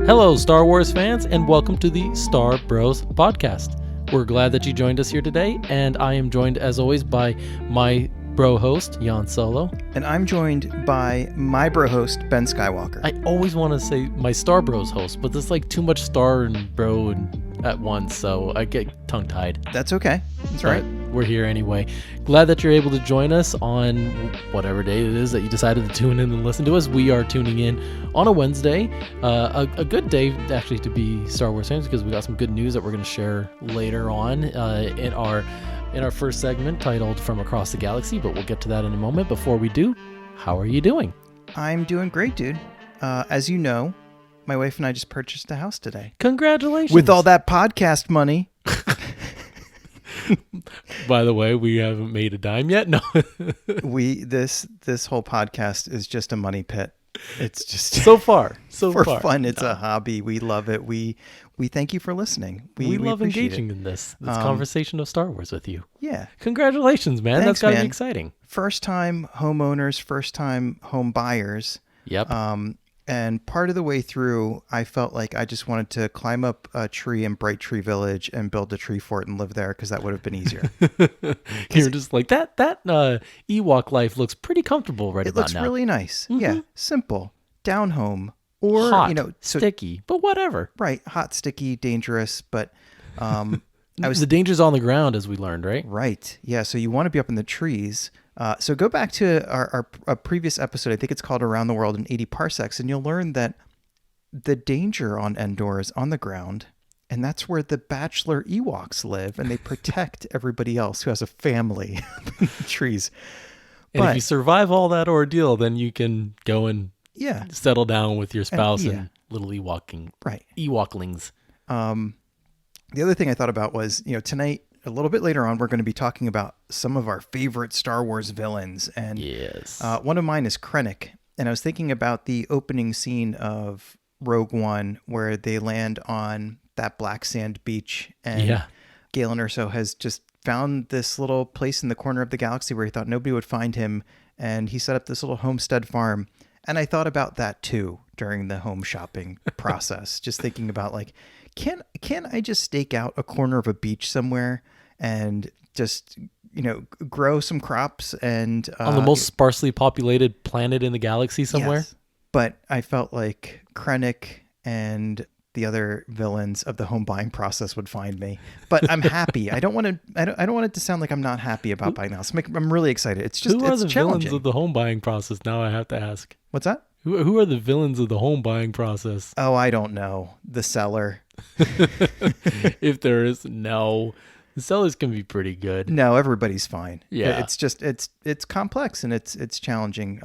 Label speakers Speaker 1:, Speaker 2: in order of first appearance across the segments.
Speaker 1: Hello, Star Wars fans, and welcome to the Star Bros podcast. We're glad that you joined us here today, and I am joined, as always, by my bro host, Jan Solo.
Speaker 2: And I'm joined by my bro host, Ben Skywalker.
Speaker 1: I always want to say my Star Bros host, but there's like too much star and bro at once, so I get tongue-tied.
Speaker 2: That's okay. That's right.
Speaker 1: We're here anyway. Glad that you're able to join us on whatever day it is that you decided to tune in and listen to us. We are tuning in on a Wednesday, a good day actually to be Star Wars fans, because we got some good news that we're going to share later on in our first segment titled From Across the Galaxy, but we'll get to that in a moment. Before we do, how are you doing?
Speaker 2: I'm doing great, dude. As you know, my wife and I just purchased a house today.
Speaker 1: Congratulations.
Speaker 2: With all that podcast money.
Speaker 1: By the way, we haven't made a dime yet. No.
Speaker 2: This whole podcast is just a money pit. It's just
Speaker 1: so far
Speaker 2: for fun. It's a hobby. We love it. We thank you for listening. We
Speaker 1: love engaging in this conversation of Star Wars with you.
Speaker 2: Yeah.
Speaker 1: Congratulations, man.
Speaker 2: Thanks,
Speaker 1: That's got to
Speaker 2: man.
Speaker 1: be exciting.
Speaker 2: First time homeowners, first time home buyers.
Speaker 1: Yep.
Speaker 2: And part of the way through, I felt like I just wanted to climb up a tree in Bright Tree Village and build a tree fort and live there, because that would have been easier.
Speaker 1: You're just like, that Ewok life looks pretty comfortable right about now.
Speaker 2: It looks really nice. Mm-hmm. Yeah, simple, down home, or
Speaker 1: hot, sticky, but whatever.
Speaker 2: Right, hot, sticky, dangerous, but
Speaker 1: the danger's on the ground, as we learned, right?
Speaker 2: Right. Yeah. So you want to be up in the trees. So go back to our previous episode. I think it's called Around the World in 80 Parsecs, and you'll learn that the danger on Endor is on the ground, and that's where the bachelor Ewoks live, and they protect everybody else who has a family in the trees.
Speaker 1: And if you survive all that ordeal, then you can go and settle down with your spouse and little Ewoklings.
Speaker 2: The other thing I thought about was, tonight, a little bit later on, we're going to be talking about some of our favorite Star Wars villains. And one of mine is Krennic. And I was thinking about the opening scene of Rogue One, where they land on that black sand beach. And Galen Erso has just found this little place in the corner of the galaxy where he thought nobody would find him. And he set up this little homestead farm. And I thought about that too during the home shopping process, just thinking about like, can I just stake out a corner of a beach somewhere and just, grow some crops and
Speaker 1: on the most sparsely populated planet in the galaxy somewhere?
Speaker 2: Yes. But I felt like Krennic and the other villains of the home buying process would find me. But I'm happy. I don't want it to sound like I'm not happy about buying the house. I'm really excited. It's just
Speaker 1: who are the
Speaker 2: challenging.
Speaker 1: Villains of the home buying process? Now I have to ask.
Speaker 2: What's that?
Speaker 1: Who are the villains of the home buying process?
Speaker 2: Oh, I don't know. The seller.
Speaker 1: If there is, no. The sellers can be pretty good.
Speaker 2: No, everybody's fine.
Speaker 1: Yeah.
Speaker 2: It's just, it's complex and it's challenging,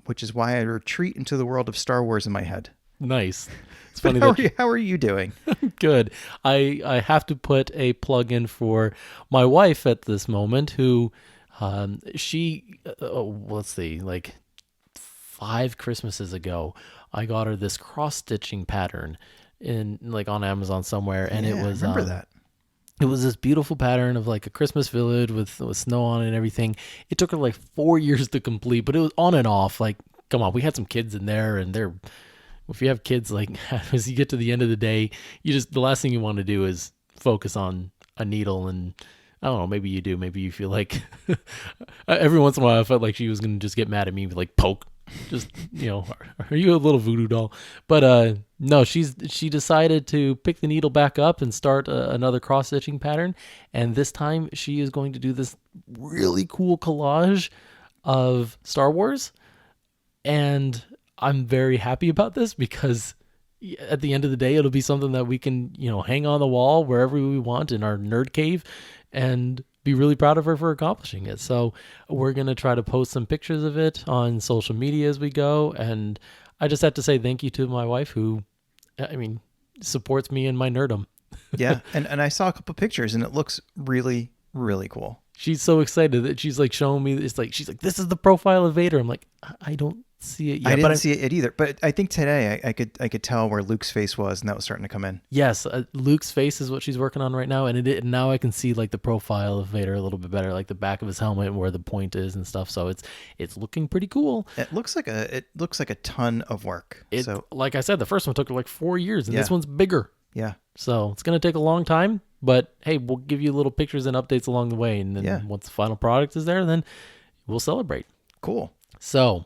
Speaker 2: which is why I retreat into the world of Star Wars in my head.
Speaker 1: Nice. It's funny.
Speaker 2: How are you doing?
Speaker 1: Good. I have to put a plug in for my wife at this moment, who let's see, like 5 Christmases ago, I got her this cross-stitching pattern in like on Amazon somewhere, and it was
Speaker 2: I remember that.
Speaker 1: It was this beautiful pattern of like a Christmas village with snow on it and everything. It took her like 4 years to complete, but it was on and off. Like, come on, we had some kids in there, and if you have kids, like as you get to the end of the day, the last thing you want to do is focus on a needle. And I don't know, maybe you do, maybe you feel like every once in a while I felt like she was going to just get mad at me with like poke. Just, are you a little voodoo doll? But no, she decided to pick the needle back up and start another cross-stitching pattern. And this time she is going to do this really cool collage of Star Wars. And I'm very happy about this, because at the end of the day, it'll be something that we can, hang on the wall wherever we want in our nerd cave and be really proud of her for accomplishing it. So we're going to try to post some pictures of it on social media as we go. And I just have to say thank you to my wife, who, supports me in my nerdom.
Speaker 2: Yeah. And I saw a couple pictures, and it looks really, really cool.
Speaker 1: She's so excited that she's like showing me, she's like, this is the profile of Vader. I'm like, I don't see it yet.
Speaker 2: I didn't see it either, but I think today I could tell where Luke's face was, and that was starting to come in.
Speaker 1: Yes, Luke's face is what she's working on right now, and now I can see like the profile of Vader a little bit better, like the back of his helmet and where the point is and stuff. So it's looking pretty cool.
Speaker 2: It looks like a ton of work. So
Speaker 1: like I said, the first one took like 4 years, and this one's bigger.
Speaker 2: Yeah.
Speaker 1: So it's gonna take a long time, but hey, we'll give you little pictures and updates along the way, and then once the final product is there, then we'll celebrate.
Speaker 2: Cool.
Speaker 1: So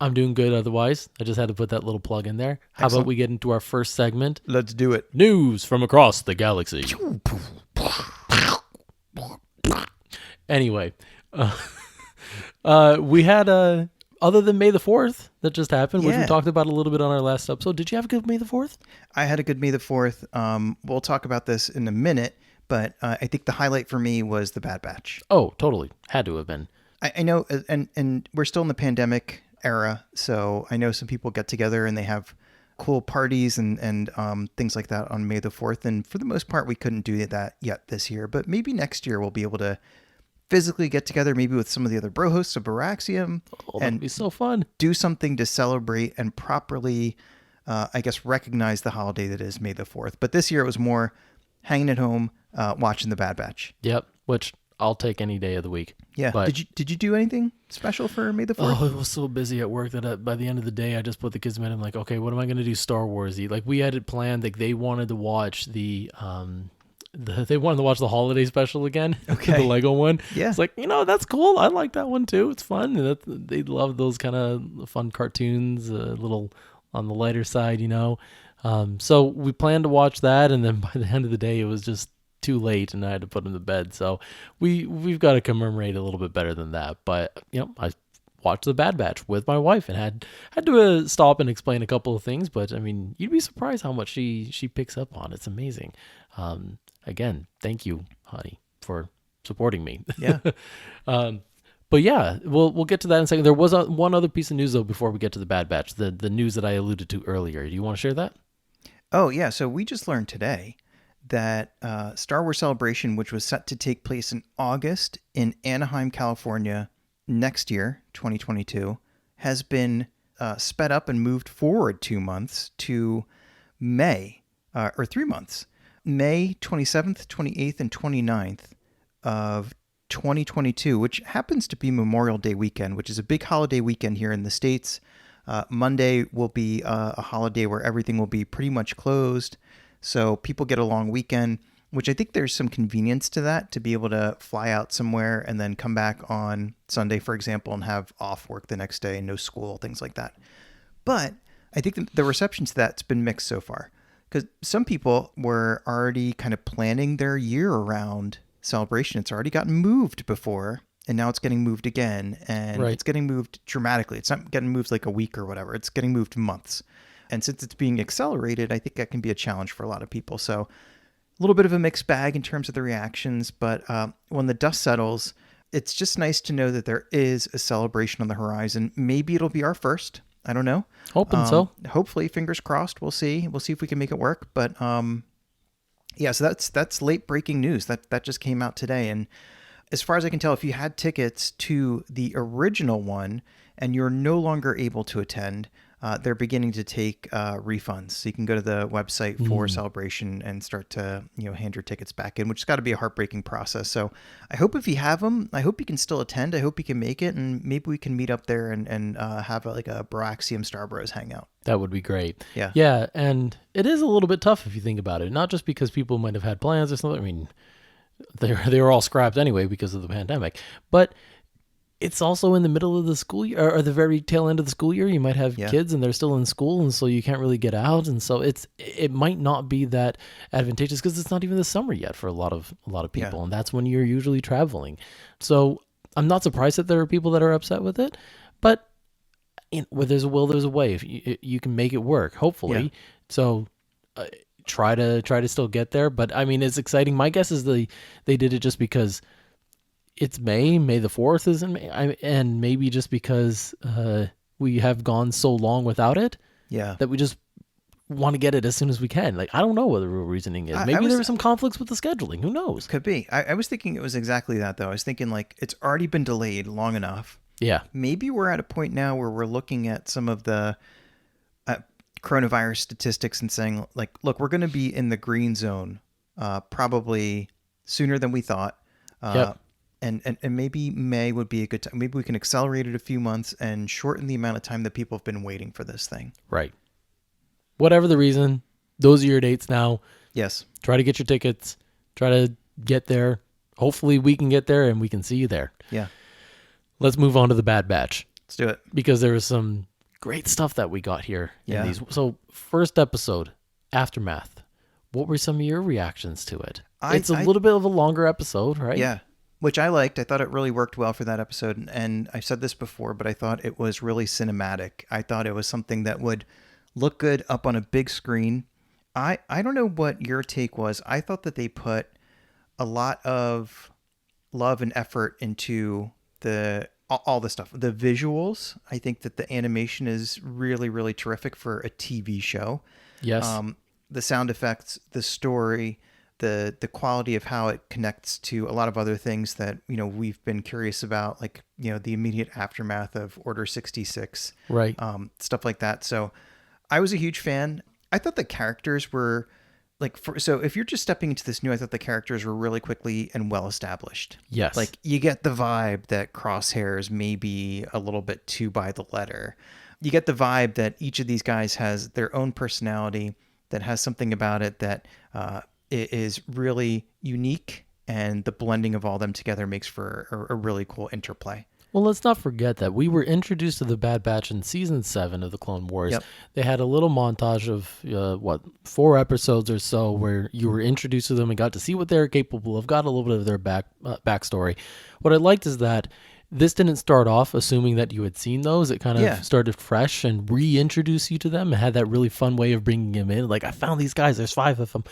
Speaker 1: I'm doing good otherwise. I just had to put that little plug in there. How
Speaker 2: Excellent.
Speaker 1: about we get into our first segment?
Speaker 2: Let's do it.
Speaker 1: News from across the galaxy. Anyway, we had other than May the 4th that just happened, which we talked about a little bit on our last episode. Did you have a good May the 4th?
Speaker 2: I had a good May the 4th. We'll talk about this in a minute, but I think the highlight for me was the Bad Batch.
Speaker 1: Oh, totally. Had to have been.
Speaker 2: I know, and we're still in the pandemic era, so I know some people get together and they have cool parties and things like that on May the 4th. And for the most part, we couldn't do that yet this year, but maybe next year we'll be able to physically get together, maybe with some of the other bro hosts of BROAXIUM.
Speaker 1: Oh, that'd be so fun.
Speaker 2: Do something to celebrate and properly, I guess, recognize the holiday that is May the 4th. But this year it was more hanging at home, watching the Bad Batch.
Speaker 1: Yep, which I'll take any day of the week.
Speaker 2: Yeah.
Speaker 1: But
Speaker 2: Did you do anything special for May the 4th?
Speaker 1: Oh, I was so busy at work that by the end of the day, I just put the kids in bed. I'm like, okay, what am I going to do Star Wars-y? Like, we had it planned. Like, they wanted to watch the holiday special again.
Speaker 2: Okay.
Speaker 1: The Lego one.
Speaker 2: Yeah.
Speaker 1: It's like, that's cool. I like that one too. It's fun. They love those kind of fun cartoons, a little on the lighter side, So we planned to watch that, and then by the end of the day, it was just too late, and I had to put him to bed. So we've got to commemorate a little bit better than that. But I watched the Bad Batch with my wife and had to stop and explain a couple of things. But I mean, you'd be surprised how much she picks up on. It's amazing. Again, thank you, honey, for supporting me.
Speaker 2: Yeah.
Speaker 1: But yeah, we'll get to that in a second. There was one other piece of news though before we get to the Bad Batch. The news that I alluded to earlier. Do you want to share that?
Speaker 2: Oh yeah. So we just learned today that Star Wars Celebration, which was set to take place in August in Anaheim, California, next year, 2022, has been sped up and moved forward 2 months to May, or 3 months, May 27th, 28th, and 29th of 2022, which happens to be Memorial Day weekend, which is a big holiday weekend here in the States. Monday will be a holiday where everything will be pretty much closed. So people get a long weekend, which I think there's some convenience to that, to be able to fly out somewhere and then come back on Sunday, for example, and have off work the next day and no school, things like that. But I think the reception to that's been mixed so far, because some people were already kind of planning their year-round celebration. It's already gotten moved before, and now it's getting moved again, and It's getting moved dramatically. It's not getting moved like a week or whatever. It's getting moved months. And since it's being accelerated, I think that can be a challenge for a lot of people. So a little bit of a mixed bag in terms of the reactions. But when the dust settles, it's just nice to know that there is a celebration on the horizon. Maybe it'll be our first. I don't know.
Speaker 1: Hoping so.
Speaker 2: Hopefully, fingers crossed. We'll see. We'll see if we can make it work. But yeah, so that's late breaking news. That just came out today. And as far as I can tell, if you had tickets to the original one and you're no longer able to attend, they're beginning to take refunds. So you can go to the website for Celebration and start to hand your tickets back in, which has got to be a heartbreaking process. So I hope if you have them, I hope you can still attend. I hope you can make it, and maybe we can meet up there and have a BROAXIUM Star Bros hangout.
Speaker 1: That would be great.
Speaker 2: Yeah.
Speaker 1: Yeah, and it is a little bit tough if you think about it. Not just because people might have had plans or something. I mean, they were all scrapped anyway because of the pandemic, but it's also in the middle of the school year, or the very tail end of the school year. You might have kids and they're still in school, and so you can't really get out, and so it might not be that advantageous because it's not even the summer yet for a lot of people, and that's when you're usually traveling. So I'm not surprised that there are people that are upset with it, but where there's a will, there's a way. If you can make it work, hopefully. So try to still get there. But I mean, it's exciting. My guess is they did it just because it's May the 4th is in May, and maybe just because we have gone so long without it, that we just want to get it as soon as we can. Like, I don't know what the real reasoning is. Maybe there were some conflicts with the scheduling. Who knows?
Speaker 2: Could be. I was thinking it was exactly that, though. I was thinking, like, it's already been delayed long enough.
Speaker 1: Yeah.
Speaker 2: Maybe we're at a point now where we're looking at some of the coronavirus statistics and saying, like, look, we're going to be in the green zone probably sooner than we thought.
Speaker 1: Yep.
Speaker 2: And maybe May would be a good time. Maybe we can accelerate it a few months and shorten the amount of time that people have been waiting for this thing.
Speaker 1: Right. Whatever the reason, those are your dates now.
Speaker 2: Yes.
Speaker 1: Try to get your tickets. Try to get there. Hopefully we can get there and we can see you there.
Speaker 2: Yeah.
Speaker 1: Let's move on to the Bad Batch.
Speaker 2: Let's do it.
Speaker 1: Because there was some great stuff that we got here in these. So first episode, Aftermath. What were some of your reactions to it? It's a little bit of a longer episode, right?
Speaker 2: Yeah. Which I liked. I thought it really worked well for that episode. And I've said this before, but I thought it was really cinematic. I thought it was something that would look good up on a big screen. I don't know what your take was. I thought that they put a lot of love and effort into all the stuff. The visuals, I think that the animation is really, really terrific for a TV show.
Speaker 1: Yes.
Speaker 2: The sound effects, the story, the quality of how it connects to a lot of other things that, we've been curious about, like, the immediate aftermath of Order 66.
Speaker 1: Right.
Speaker 2: Stuff like that. So I was a huge fan. I thought the characters were so if you're just stepping into this new, I thought the characters were really quickly and well established.
Speaker 1: Yes.
Speaker 2: Like, you get the vibe that Crosshairs may be a little bit too by the letter. You get the vibe that each of these guys has their own personality, that has something about it that is really unique, and the blending of all them together makes for a really cool interplay.
Speaker 1: Well, let's not forget that we were introduced to the Bad Batch in season 7 of the Clone Wars.
Speaker 2: Yep.
Speaker 1: They had a little montage of 4 episodes or so where you were introduced to them and got to see what they're capable of, got a little bit of their backstory. What I liked is that this didn't start off assuming that you had seen those. It kind of started fresh and reintroduced you to them. It had that really fun way of bringing them in. Like, I found these guys. There's 5 of them.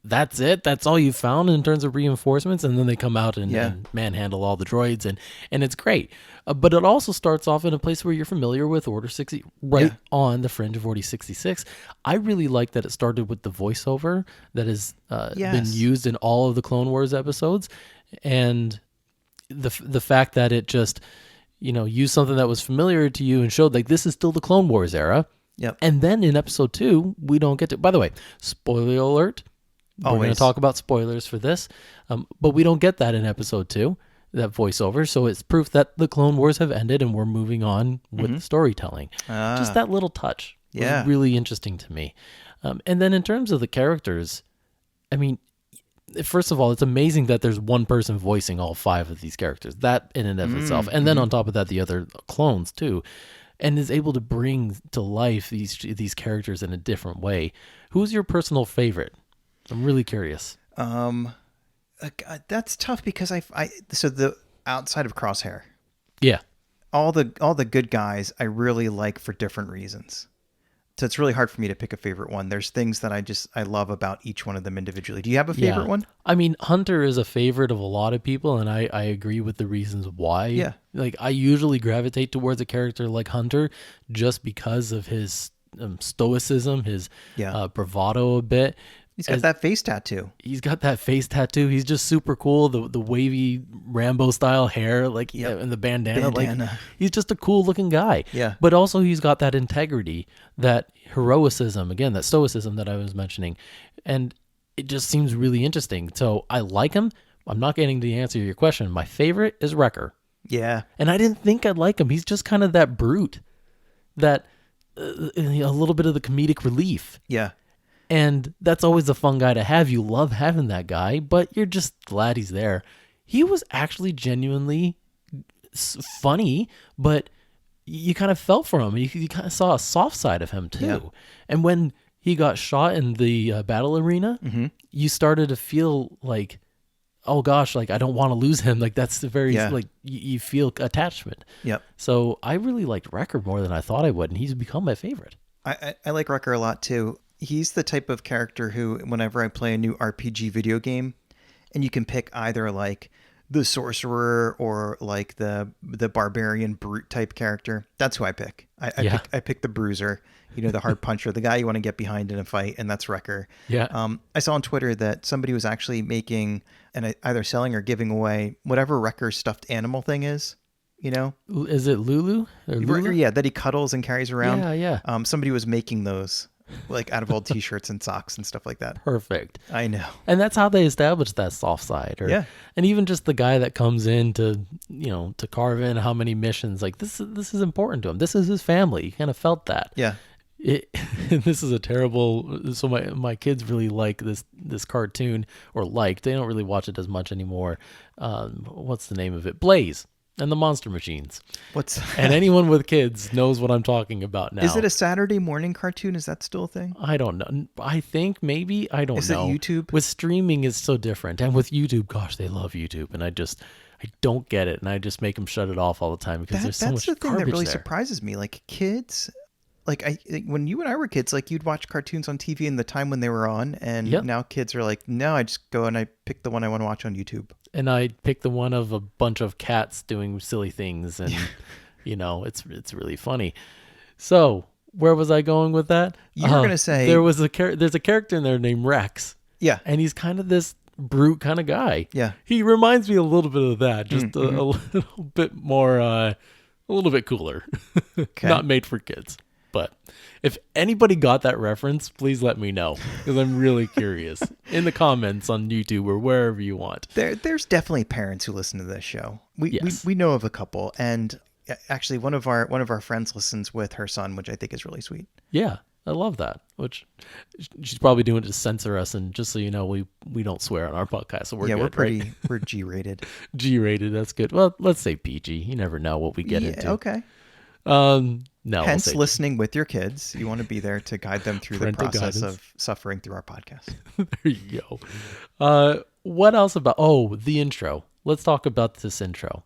Speaker 1: That's it. That's all you found in terms of reinforcements, and then they come out and manhandle all the droids, and it's great. But it also starts off in a place where you're familiar with Order 60, right on the fringe of Order 66. I really like that it started with the voiceover that has been used in all of the Clone Wars episodes, and the fact that it just used something that was familiar to you and showed, like, this is still the Clone Wars era.
Speaker 2: Yep.
Speaker 1: And then in episode 2, we don't get to. By the way, spoiler alert. We're going to talk about spoilers for this, but we don't get that in episode 2, that voiceover. So it's proof that the Clone Wars have ended and we're moving on with the storytelling. Just that little touch was really interesting to me. And then in terms of the characters, I mean, first of all, it's amazing that there's one person voicing all 5 of these characters. That in and of itself. And then on top of that, the other clones too. And is able to bring to life these characters in a different way. Who's your personal favorite? I'm really curious.
Speaker 2: That's tough because so the outside of Crosshair, all the good guys I really like for different reasons. So it's really hard for me to pick a favorite one. There's things that I love about each one of them individually. Do you have a favorite one?
Speaker 1: I mean, Hunter is a favorite of a lot of people, and I agree with the reasons why.
Speaker 2: Yeah.
Speaker 1: Like, I usually gravitate towards a character like Hunter just because of his stoicism, his bravado a bit.
Speaker 2: He's got that face tattoo.
Speaker 1: He's got that face tattoo. He's just super cool. The wavy Rambo style hair, like and the bandana. Like, he's just a cool looking guy.
Speaker 2: Yeah.
Speaker 1: But also he's got that integrity, that heroicism, again, that stoicism that I was mentioning. And it just seems really interesting. So I like him. I'm not getting to answer your question. My favorite is Wrecker.
Speaker 2: Yeah.
Speaker 1: And I didn't think I'd like him. He's just kind of that brute, that a little bit of the comedic relief.
Speaker 2: Yeah.
Speaker 1: And that's always a fun guy to have. You love having that guy, but you're just glad he's there. He was actually genuinely funny, but you kind of felt for him. You kind of saw a soft side of him too. Yeah. And when he got shot in the battle arena, you started to feel like, oh gosh, like, I don't want to lose him. Like, that's the very, like, you feel attachment.
Speaker 2: Yep.
Speaker 1: So I really liked Wrecker more than I thought I would, and he's become my favorite.
Speaker 2: I like Wrecker a lot too. He's the type of character who, whenever I play a new RPG video game, and you can pick either like the sorcerer or like the barbarian brute type character, that's who I pick. I pick the bruiser, the hard puncher, the guy you want to get behind in a fight, and that's Wrecker.
Speaker 1: Yeah.
Speaker 2: I saw on Twitter that somebody was actually making and either selling or giving away whatever Wrecker's stuffed animal thing is. you know?
Speaker 1: Is it Lulu or Lulu?
Speaker 2: Yeah, that he cuddles and carries around.
Speaker 1: Yeah.
Speaker 2: Somebody was making those, like out of old T-shirts and socks and stuff like that.
Speaker 1: Perfect.
Speaker 2: I know.
Speaker 1: And that's how they established that soft side.
Speaker 2: Yeah.
Speaker 1: And even just the guy that comes in to, to carve in how many missions, like this is important to him. This is his family. You kind of felt that.
Speaker 2: Yeah.
Speaker 1: This is a terrible. So my kids really like this cartoon, or they don't really watch it as much anymore. What's the name of it? Blaze and the Monster Machines. And anyone with kids knows what I'm talking about now.
Speaker 2: Is it a Saturday morning cartoon? Is that still a thing?
Speaker 1: I don't know. I think maybe. I don't know.
Speaker 2: Is it YouTube?
Speaker 1: With streaming, it's so different. And with YouTube, gosh, they love YouTube. And I don't get it. And I just make them shut it off all the time because there's so much garbage there. That's the thing that really
Speaker 2: surprises me. Like kids, when you and I were kids, like you'd watch cartoons on TV in the time when they were on. And now kids are like, no, I just go and I pick the one I want to watch on YouTube.
Speaker 1: And I pick the one of a bunch of cats doing silly things, and it's really funny. So where was I going with that?
Speaker 2: You were gonna say
Speaker 1: there's a character in there named Rex.
Speaker 2: Yeah,
Speaker 1: and he's kind of this brute kind of guy.
Speaker 2: Yeah,
Speaker 1: he reminds me a little bit of that, just a little bit more, a little bit cooler. Okay. Not made for kids. But if anybody got that reference, please let me know, because I'm really curious in the comments on YouTube or wherever you want.
Speaker 2: There's definitely parents who listen to this show. We know of a couple, and actually one of our friends listens with her son, which I think is really sweet.
Speaker 1: Yeah, I love that. Which she's probably doing it to censor us, and just so you know, we don't swear on our podcast, so we're good,
Speaker 2: right? We're G-rated.
Speaker 1: G-rated, that's good. Well, let's say PG. You never know what we get into.
Speaker 2: Okay.
Speaker 1: No.
Speaker 2: Hence, listening with your kids, you want to be there to guide them through the process of suffering through our podcast.
Speaker 1: There you go. What else about? The intro. Let's talk about this intro,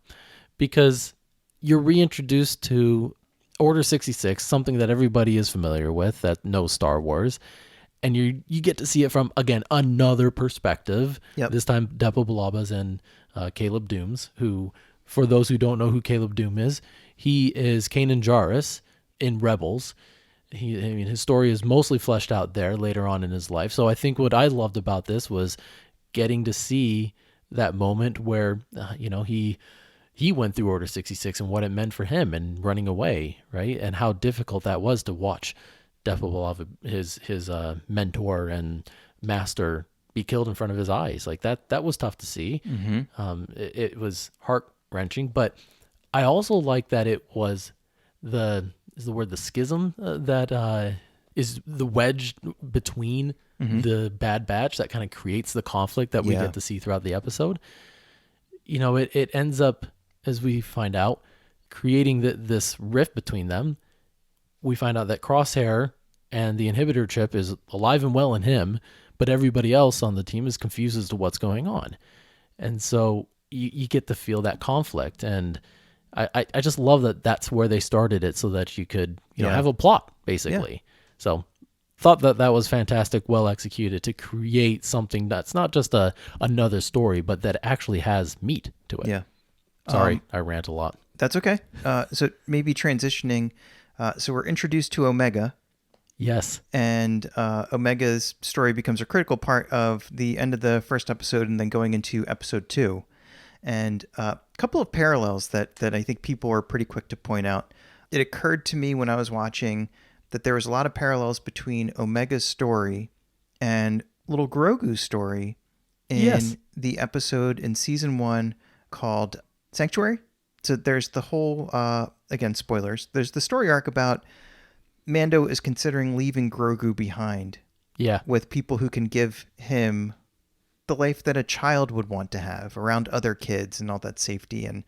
Speaker 1: because you're reintroduced to Order 66, something that everybody is familiar with that knows Star Wars, and you get to see it from, again, another perspective.
Speaker 2: Yep.
Speaker 1: This time, Depo Balabas and Caleb Dooms, who, for those who don't know who Caleb Doom is, he is Kanan Jarrus in Rebels. His story is mostly fleshed out there later on in his life. So I think what I loved about this was getting to see that moment where, he went through Order 66 and what it meant for him and running away, right? And how difficult that was to watch Depo Balaba, his mentor and master, be killed in front of his eyes. Like that was tough to see.
Speaker 2: Mm-hmm.
Speaker 1: It was heart-wrenching, but I also like that it was the schism that is the wedge between the Bad Batch that kind of creates the conflict that we get to see throughout the episode. It ends up, as we find out, creating this rift between them. We find out that Crosshair and the inhibitor chip is alive and well in him, but everybody else on the team is confused as to what's going on. And so you get to feel that conflict, and I just love that that's where they started it, so that you could have a plot, basically. Yeah. So thought that was fantastic, well executed to create something that's not just another story, but that actually has meat to it.
Speaker 2: Yeah.
Speaker 1: Sorry, I rant a lot.
Speaker 2: That's okay. So maybe transitioning. So we're introduced to Omega.
Speaker 1: Yes.
Speaker 2: And Omega's story becomes a critical part of the end of the first episode and then going into episode 2. And a couple of parallels that I think people are pretty quick to point out. It occurred to me when I was watching that there was a lot of parallels between Omega's story and little Grogu's story in the episode in season 1 called Sanctuary. So there's the whole, again, spoilers, there's the story arc about Mando is considering leaving Grogu behind.
Speaker 1: Yeah.
Speaker 2: With people who can give him the life that a child would want to have around other kids and all that safety and,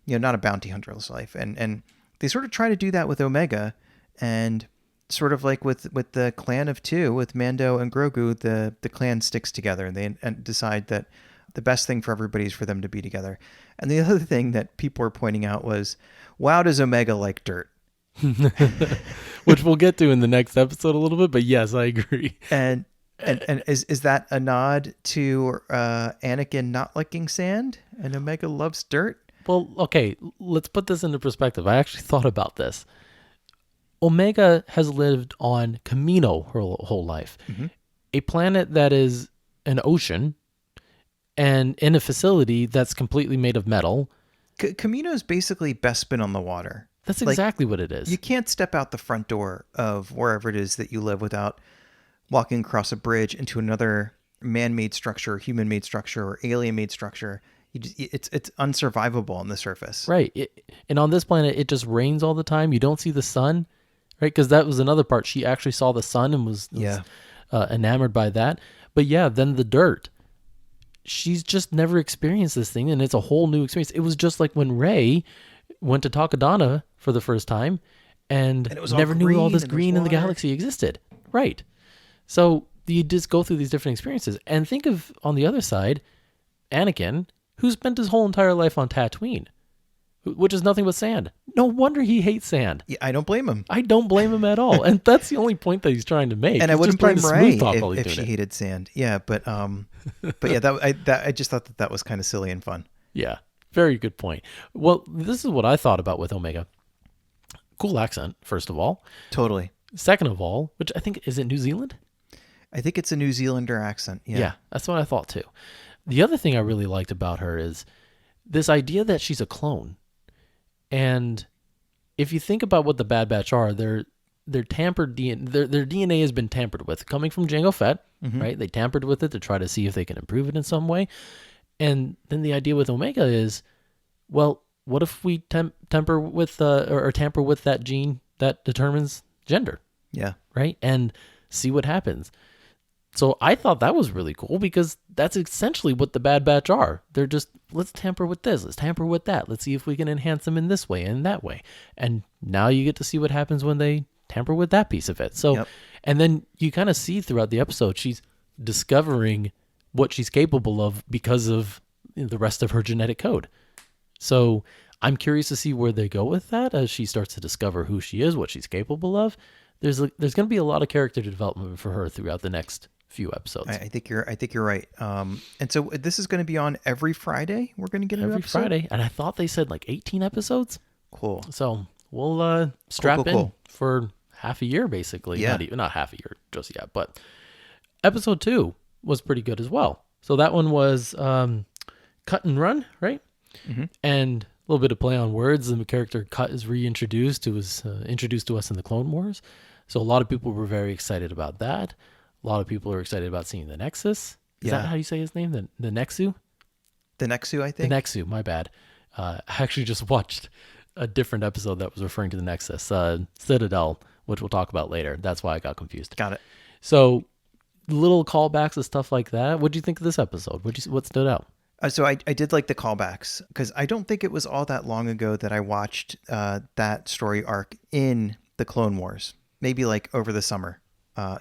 Speaker 2: not a bounty hunter's life. And they sort of try to do that with Omega, and sort of like with the clan of 2, with Mando and Grogu, the clan sticks together and they decide that the best thing for everybody is for them to be together. And the other thing that people were pointing out was, wow, does Omega like dirt?
Speaker 1: Which we'll get to in the next episode a little bit, but yes, I agree.
Speaker 2: And is that a nod to Anakin not liking sand and Omega loves dirt?
Speaker 1: Well, okay, let's put this into perspective. I actually thought about this. Omega has lived on Kamino her whole life, a planet that is an ocean, and in a facility that's completely made of metal.
Speaker 2: Camino's basically Bespin on the water.
Speaker 1: That's
Speaker 2: Like,
Speaker 1: exactly what it is.
Speaker 2: you can't step out the front door of wherever it is that you live without walking across a bridge into another man-made structure, human-made structure, or alien-made structure. It's unsurvivable on the surface.
Speaker 1: Right. And on this planet, it just rains all the time. You don't see the sun, right? Because that was another part. She actually saw the sun and was enamored by that. But yeah, then the dirt. She's just never experienced this thing, and it's a whole new experience. It was just like when Rey went to Takadana for the first time and
Speaker 2: it was
Speaker 1: never knew all this green in the
Speaker 2: water.
Speaker 1: galaxy existed. Right. So you just go through these different experiences. And think of, on the other side, Anakin, who spent his whole entire life on Tatooine, which is nothing but sand. No wonder he hates sand.
Speaker 2: Yeah, I don't blame him.
Speaker 1: I don't blame him at all. And that's the only point that he's trying to make.
Speaker 2: And
Speaker 1: He's
Speaker 2: I wouldn't
Speaker 1: just
Speaker 2: blame
Speaker 1: trying to
Speaker 2: Rey
Speaker 1: smooth talk while he's
Speaker 2: if
Speaker 1: doing
Speaker 2: she
Speaker 1: it.
Speaker 2: hated sand. Yeah, but yeah, I just thought that was kind of silly and fun.
Speaker 1: Yeah, very good point. Well, this is what I thought about with Omega. Cool accent, first of all.
Speaker 2: Totally.
Speaker 1: Second of all, which I think, is it New Zealand?
Speaker 2: I think it's a New Zealander accent. Yeah.
Speaker 1: That's what I thought too. The other thing I really liked about her is this idea that she's a clone. And if you think about what the Bad Batch are, they're tampered DNA. Their DNA has been tampered with, coming from Jango Fett, right? They tampered with it to try to see if they can improve it in some way. And then the idea with Omega is, well, what if we tamper with that gene that determines gender,
Speaker 2: Yeah.
Speaker 1: right? And see what happens. So I thought that was really cool because that's essentially what the Bad Batch are. They're just, let's tamper with this, let's tamper with that. Let's see if we can enhance them in this way and that way. And now you get to see what happens when they tamper with that piece of it. So, and then you kind of see throughout the episode, she's discovering what she's capable of because of the rest of her genetic code. So I'm curious to see where they go with that as she starts to discover who she is, what she's capable of. There's going to be a lot of character development for her throughout the next few episodes.
Speaker 2: I think you're right. And so this is going to be on every Friday. We're going to get an
Speaker 1: every
Speaker 2: episode?
Speaker 1: Friday, and I thought they said like 18 episodes.
Speaker 2: Cool.
Speaker 1: So we'll strap in
Speaker 2: cool.
Speaker 1: for half a year, basically.
Speaker 2: Yeah.
Speaker 1: Not half a year just yet, but episode 2 was pretty good as well. So that one was Cut and Run, right?
Speaker 2: Mm-hmm.
Speaker 1: And a little bit of play on words. The character Cut is reintroduced. It was introduced to us in the Clone Wars. So a lot of people were very excited about that. A lot of people are excited about seeing the Nexus. Is that how you say his name? The Nexu?
Speaker 2: The Nexu, I think.
Speaker 1: The Nexu, my bad. I actually just watched a different episode that was referring to the Nexus, Citadel, which we'll talk about later. That's why I got confused.
Speaker 2: Got it.
Speaker 1: So little callbacks and stuff like that. What do you think of this episode? What stood out?
Speaker 2: So I did like the callbacks because I don't think it was all that long ago that I watched that story arc in the Clone Wars, maybe like over the summer.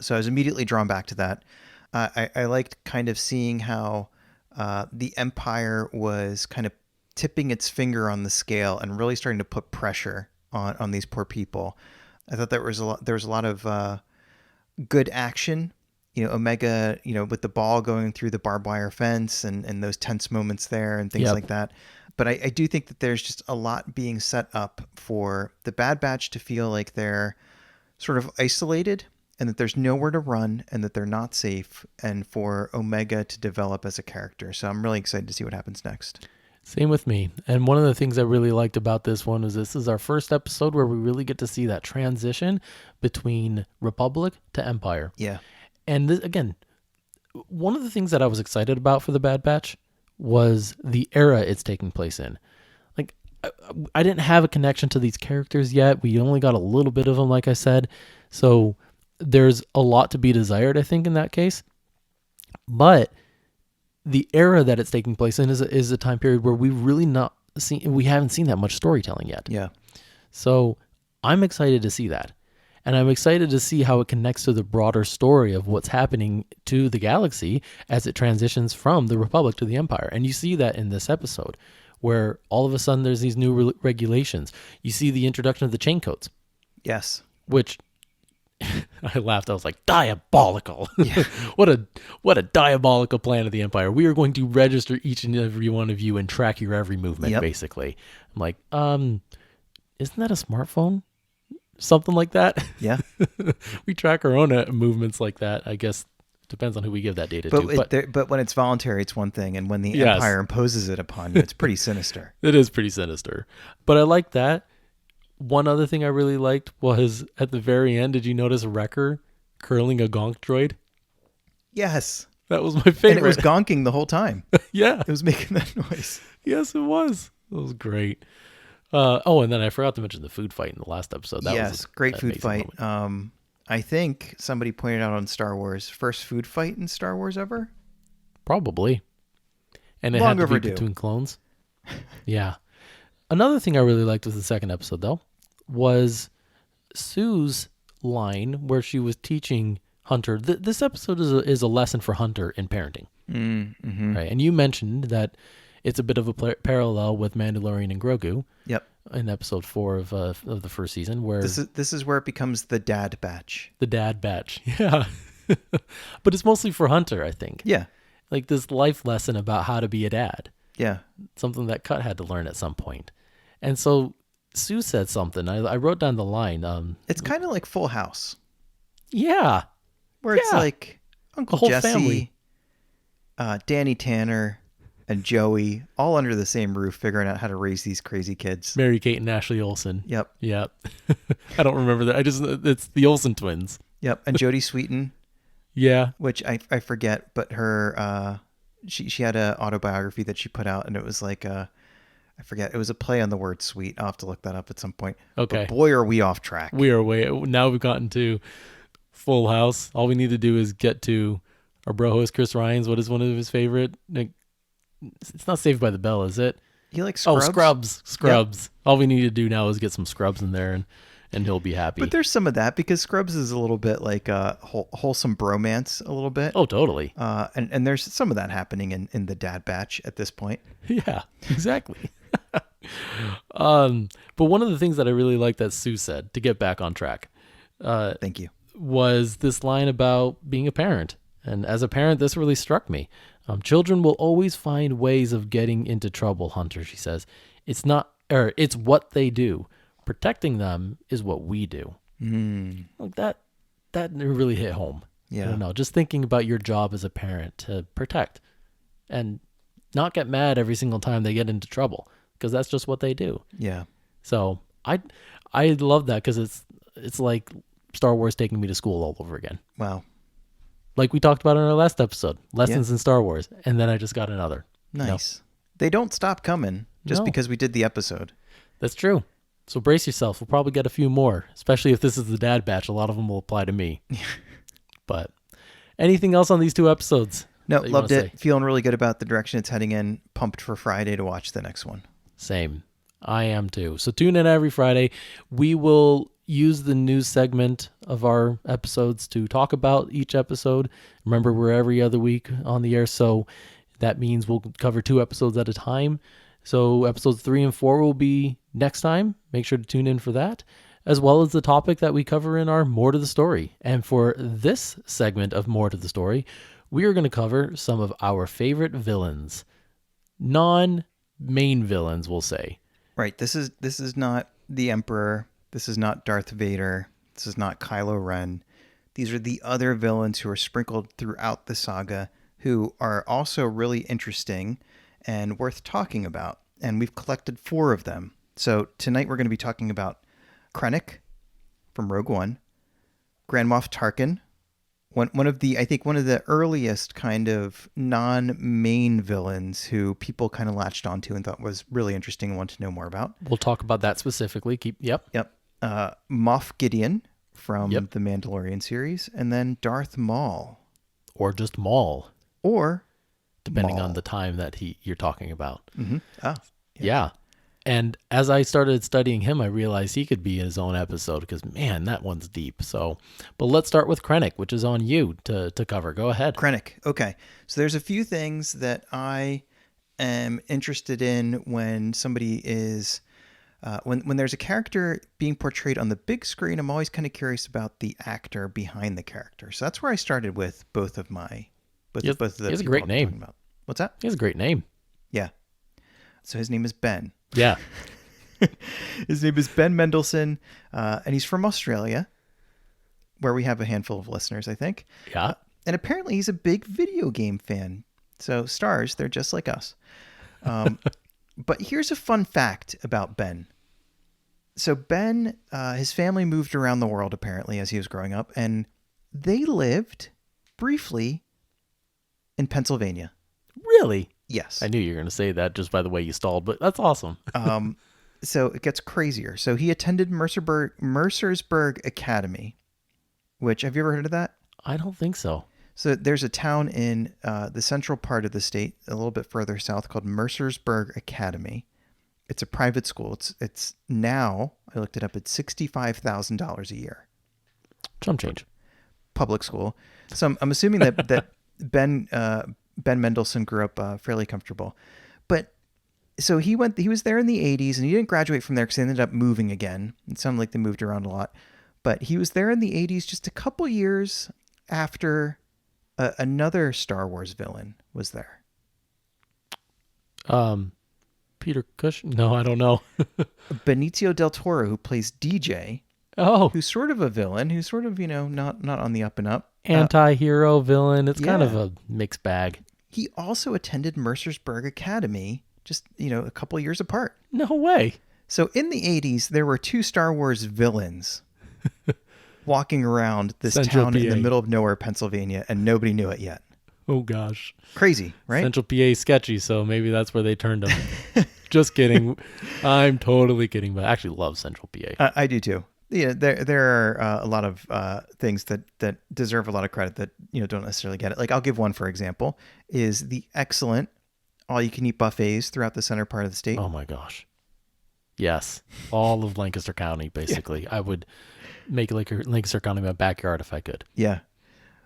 Speaker 2: So I was immediately drawn back to that. I liked kind of seeing how the Empire was kind of tipping its finger on the scale and really starting to put pressure on these poor people. I thought there was a lot of good action. Omega, with the ball going through the barbed wire fence and those tense moments there and things like that. But I do think that there's just a lot being set up for the Bad Batch to feel like they're sort of isolated and that there's nowhere to run and that they're not safe, and for Omega to develop as a character. So I'm really excited to see what happens next.
Speaker 1: Same with me. And one of the things I really liked about this one is this is our first episode where we really get to see that transition between Republic to Empire.
Speaker 2: Yeah.
Speaker 1: And this, again, one of the things that I was excited about for the Bad Batch was the era it's taking place in. Like, I didn't have a connection to these characters yet. We only got a little bit of them, like I said. So there's a lot to be desired, I think, in that case. But the era that it's taking place in is a time period where we haven't seen that much storytelling yet.
Speaker 2: Yeah.
Speaker 1: So I'm excited to see that. And I'm excited to see how it connects to the broader story of what's happening to the galaxy as it transitions from the Republic to the Empire. And you see that in this episode, where all of a sudden there's these new regulations. You see the introduction of the chain codes.
Speaker 2: Yes.
Speaker 1: Which I laughed. I was like, diabolical.
Speaker 2: Yeah.
Speaker 1: What a diabolical plan of the Empire. We are going to register each and every one of you and track your every movement, basically. I'm like, isn't that a smartphone? Something like that.
Speaker 2: Yeah.
Speaker 1: We track our own movements like that. I guess Depends on who we give that data to.
Speaker 2: But when it's voluntary, it's one thing. And when the
Speaker 1: Yes.
Speaker 2: Empire imposes it upon you, it's pretty sinister.
Speaker 1: It is pretty sinister. But I like that. One other thing I really liked was at the very end, did you notice Wrecker curling a gonk droid?
Speaker 2: Yes.
Speaker 1: That was my favorite.
Speaker 2: And it was gonking the whole time.
Speaker 1: Yeah.
Speaker 2: It was making that noise.
Speaker 1: Yes, it was. It was great. And then I forgot to mention the food fight in the last episode. That was
Speaker 2: great food fight. I think somebody pointed out on Star Wars, first food fight in Star Wars ever?
Speaker 1: Probably. And it
Speaker 2: Long
Speaker 1: had to
Speaker 2: overdue.
Speaker 1: be between clones. Yeah. Another thing I really liked with the second episode, though, was Sue's line where she was teaching Hunter. This episode is a lesson for Hunter in parenting.
Speaker 2: Mm-hmm.
Speaker 1: Right? And you mentioned that it's a bit of a parallel with Mandalorian and Grogu.
Speaker 2: Yep.
Speaker 1: In episode 4 of the first season, where
Speaker 2: this is where it becomes the dad batch.
Speaker 1: The dad batch, yeah. But it's mostly for Hunter, I think.
Speaker 2: Yeah.
Speaker 1: Like this life lesson about how to be a dad.
Speaker 2: Yeah.
Speaker 1: Something that Cut had to learn at some point. And so Sue said something. I wrote down the line.
Speaker 2: It's kind of like Full House.
Speaker 1: Yeah.
Speaker 2: Where it's like Uncle Jesse,
Speaker 1: family.
Speaker 2: Danny Tanner, and Joey all under the same roof figuring out how to raise these crazy kids.
Speaker 1: Mary Kate and Ashley Olsen.
Speaker 2: Yep.
Speaker 1: Yep. I don't remember that. It's the Olsen twins.
Speaker 2: Yep. And Jodie Sweetin.
Speaker 1: Yeah.
Speaker 2: Which I forget, but her she had an autobiography that she put out, and it was like I forget. It was a play on the word sweet. I'll have to look that up at some point.
Speaker 1: Okay.
Speaker 2: But boy, are we off track.
Speaker 1: We are now we've gotten to Full House. All we need to do is get to our bro host Chris Ryan's. What is one of his favorite? It's not Saved by the Bell, is it?
Speaker 2: You like Scrubs?
Speaker 1: Oh, Scrubs.
Speaker 2: Yep.
Speaker 1: All we need to do now is get some Scrubs in there, and he'll be happy.
Speaker 2: But there's some of that because Scrubs is a little bit like a wholesome bromance, a little bit.
Speaker 1: Oh, totally.
Speaker 2: And there's some of that happening in the dad batch at this point.
Speaker 1: Yeah, exactly. But one of the things that I really liked that Sue said, to get back on track,
Speaker 2: thank you,
Speaker 1: was this line about being a parent. And as a parent, this really struck me. Children will always find ways of getting into trouble, Hunter, she says. It's what they do. Protecting them is what we do. Like that really hit home.
Speaker 2: Yeah.
Speaker 1: I don't know. Just thinking about your job as a parent to protect and not get mad every single time they get into trouble, because that's just what they do.
Speaker 2: Yeah.
Speaker 1: So I love that, because it's like Star Wars taking me to school all over again.
Speaker 2: Wow.
Speaker 1: Like we talked about in our last episode, lessons in Star Wars, and then I just got another.
Speaker 2: Nice. They don't stop coming just because we did the episode.
Speaker 1: That's true. So brace yourself. We'll probably get a few more, especially if this is the dad batch. A lot of them will apply to me. But anything else on these 2 episodes?
Speaker 2: No, loved it. Feeling really good about the direction it's heading in. Pumped for Friday to watch the next one.
Speaker 1: Same. I am too. So tune in every Friday. We will use the news segment of our episodes to talk about each episode. Remember, we're every other week on the air, so that means we'll cover 2 episodes at a time. So episodes 3 and 4 will be next time. Make sure to tune in for that, as well as the topic that we cover in our More to the Story. And for this segment of More to the Story, we are going to cover some of our favorite villains. Non-main villains, we'll say.
Speaker 2: Right. This is not the Emperor. This is not Darth Vader. This is not Kylo Ren. These are the other villains who are sprinkled throughout the saga, who are also really interesting and worth talking about. And we've collected 4 of them. So tonight we're going to be talking about Krennic from Rogue One, Grand Moff Tarkin, one of the earliest kind of non-main villains who people kind of latched onto and thought was really interesting and wanted to know more about.
Speaker 1: We'll talk about that specifically. Yep.
Speaker 2: Moff Gideon from the Mandalorian series, and then Darth Maul.
Speaker 1: Or just Maul.
Speaker 2: Or
Speaker 1: depending
Speaker 2: Maul.
Speaker 1: on the time that you're talking about.
Speaker 2: Mm-hmm.
Speaker 1: Yeah. And as I started studying him, I realized he could be in his own episode, because, man, that one's deep. So, but let's start with Krennic, which is on you to cover. Go ahead.
Speaker 2: Krennic. Okay. So there's a few things that I am interested in when somebody is, when there's a character being portrayed on the big screen. I'm always kind of curious about the actor behind the character. So that's where I started with both of the
Speaker 1: he has a great name.
Speaker 2: What's that?
Speaker 1: He has a great name.
Speaker 2: Yeah. So his name is Ben.
Speaker 1: Yeah.
Speaker 2: His name is Ben Mendelsohn, and he's from Australia, where we have a handful of listeners, I think.
Speaker 1: Yeah.
Speaker 2: And apparently he's a big video game fan. So stars, they're just like us. But here's a fun fact about Ben. So Ben, his family moved around the world apparently as he was growing up, and they lived briefly in Pennsylvania.
Speaker 1: Really?
Speaker 2: Yes.
Speaker 1: I knew you were going to say that just by the way you stalled, but that's awesome.
Speaker 2: So it gets crazier. So he attended Mercersburg Academy, which, have you ever heard of that?
Speaker 1: I don't think so.
Speaker 2: So there's a town in the central part of the state, a little bit further south, called Mercersburg Academy. It's a private school. It's now, I looked it up, it's $65,000 a year.
Speaker 1: Chump change.
Speaker 2: Public school. So I'm assuming that Ben Mendelsohn grew up fairly comfortable. But so he was there in the 80s, and he didn't graduate from there because they ended up moving again. It sounded like they moved around a lot. But he was there in the 80s just a couple years after another Star Wars villain was there.
Speaker 1: Peter Cush? No, I don't know.
Speaker 2: Benicio del Toro, who plays DJ.
Speaker 1: Oh.
Speaker 2: Who's sort of a villain, who's sort of, not on the up and up.
Speaker 1: Anti-hero villain. It's kind of a mixed bag.
Speaker 2: He also attended Mercersburg Academy just, a couple years apart.
Speaker 1: No way.
Speaker 2: So in the 80s, there were two Star Wars villains walking around this
Speaker 1: Central
Speaker 2: town
Speaker 1: PA.
Speaker 2: in the middle of nowhere, Pennsylvania, and nobody knew it yet.
Speaker 1: Oh, gosh.
Speaker 2: Crazy, right?
Speaker 1: Central PA is sketchy, so maybe that's where they turned him. Just kidding. I'm totally kidding, but I actually love Central PA.
Speaker 2: I do too. Yeah, there are a lot of things that deserve a lot of credit that don't necessarily get it. Like I'll give one for example is the excellent all-you-can-eat buffets throughout the center part of the state.
Speaker 1: Oh my gosh, yes, all of Lancaster County basically. Yeah. I would make Lancaster County my backyard if I could.
Speaker 2: Yeah.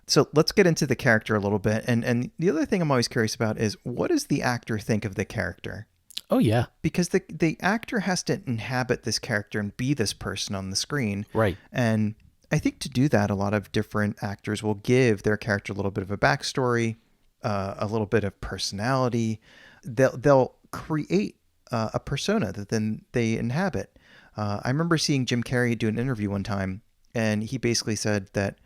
Speaker 2: So let's get into the character a little bit, and the other thing I'm always curious about is what does the actor think of the character?
Speaker 1: Oh, yeah.
Speaker 2: Because the actor has to inhabit this character and be this person on the screen.
Speaker 1: Right.
Speaker 2: And I think to do that, a lot of different actors will give their character a little bit of a backstory, a little bit of personality. They'll create a persona that then they inhabit. I remember seeing Jim Carrey do an interview one time, and he basically said that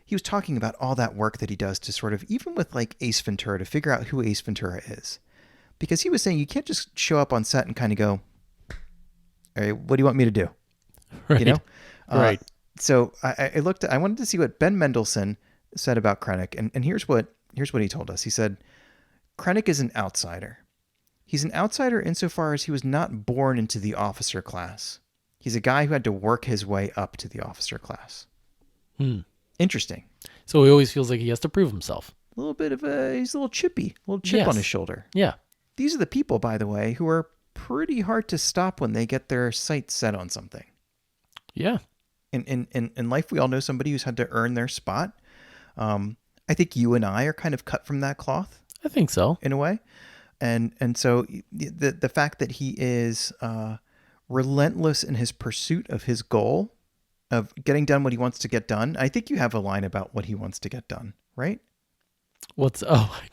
Speaker 2: he was talking about all that work that he does to sort of, even with like Ace Ventura, to figure out who Ace Ventura is. Because he was saying you can't just show up on set and kind of go, all right, what do you want me to do?
Speaker 1: Right. Right.
Speaker 2: So I wanted to see what Ben Mendelsohn said about Krennic. And here's what he told us. He said, Krennic is an outsider. He's an outsider insofar as he was not born into the officer class. He's a guy who had to work his way up to the officer class. Interesting.
Speaker 1: So he always feels like he has to prove himself.
Speaker 2: A little bit of he's a little chippy, a little chip on his shoulder.
Speaker 1: Yeah.
Speaker 2: These are the people, by the way, who are pretty hard to stop when they get their sights set on something.
Speaker 1: Yeah.
Speaker 2: In life, we all know somebody who's had to earn their spot. I think you and I are kind of cut from that cloth.
Speaker 1: I think so.
Speaker 2: In a way. And so the fact that he is relentless in his pursuit of his goal of getting done what he wants to get done. I think you have a line about what he wants to get done, right?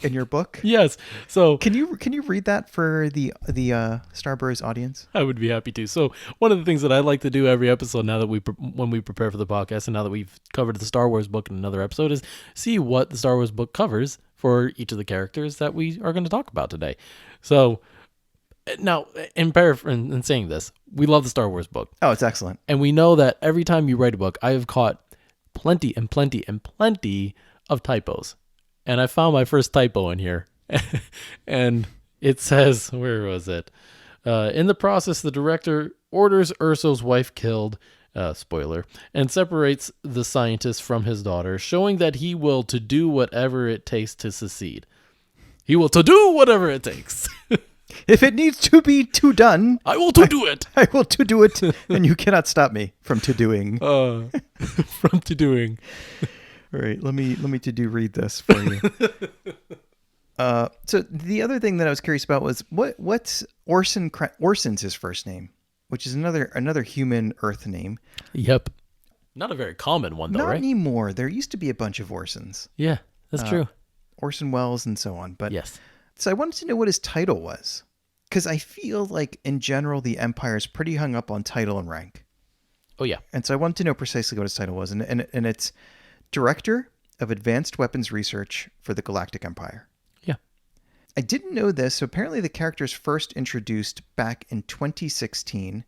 Speaker 2: In your book?
Speaker 1: Yes. So
Speaker 2: can you read that for the Starbros audience?
Speaker 1: I would be happy to. So one of the things that I like to do every episode now that when we prepare for the podcast and now that we've covered the Star Wars book in another episode is see what the Star Wars book covers for each of the characters that we are going to talk about today. So now in saying this, we love the Star Wars book.
Speaker 2: Oh, it's excellent.
Speaker 1: And we know that every time you write a book, I have caught plenty and plenty and plenty of typos. And I found my first typo in here. And it says, where was it? In the process, the director orders Urso's wife killed, spoiler, and separates the scientist from his daughter, showing that he will to do whatever it takes to succeed. He will to do whatever it takes.
Speaker 2: If it needs to be to done,
Speaker 1: I will to do it.
Speaker 2: I will to do it, and you cannot stop me from to doing.
Speaker 1: From to doing.
Speaker 2: All right, let me to do read this for you. So the other thing that I was curious about was what's Orson's his first name, which is another human Earth name.
Speaker 1: Yep. Not a very common one though,
Speaker 2: Not
Speaker 1: right?
Speaker 2: anymore. There used to be a bunch of Orsons.
Speaker 1: Yeah, that's true.
Speaker 2: Orson Welles and so on. But
Speaker 1: yes.
Speaker 2: So I wanted to know what his title was, because I feel like in general the Empire is pretty hung up on title and rank.
Speaker 1: Oh yeah.
Speaker 2: And so I wanted to know precisely what his title was, and it's director, of advanced weapons research for the Galactic Empire.
Speaker 1: Yeah.
Speaker 2: I didn't know this, so apparently the character is first introduced back in 2016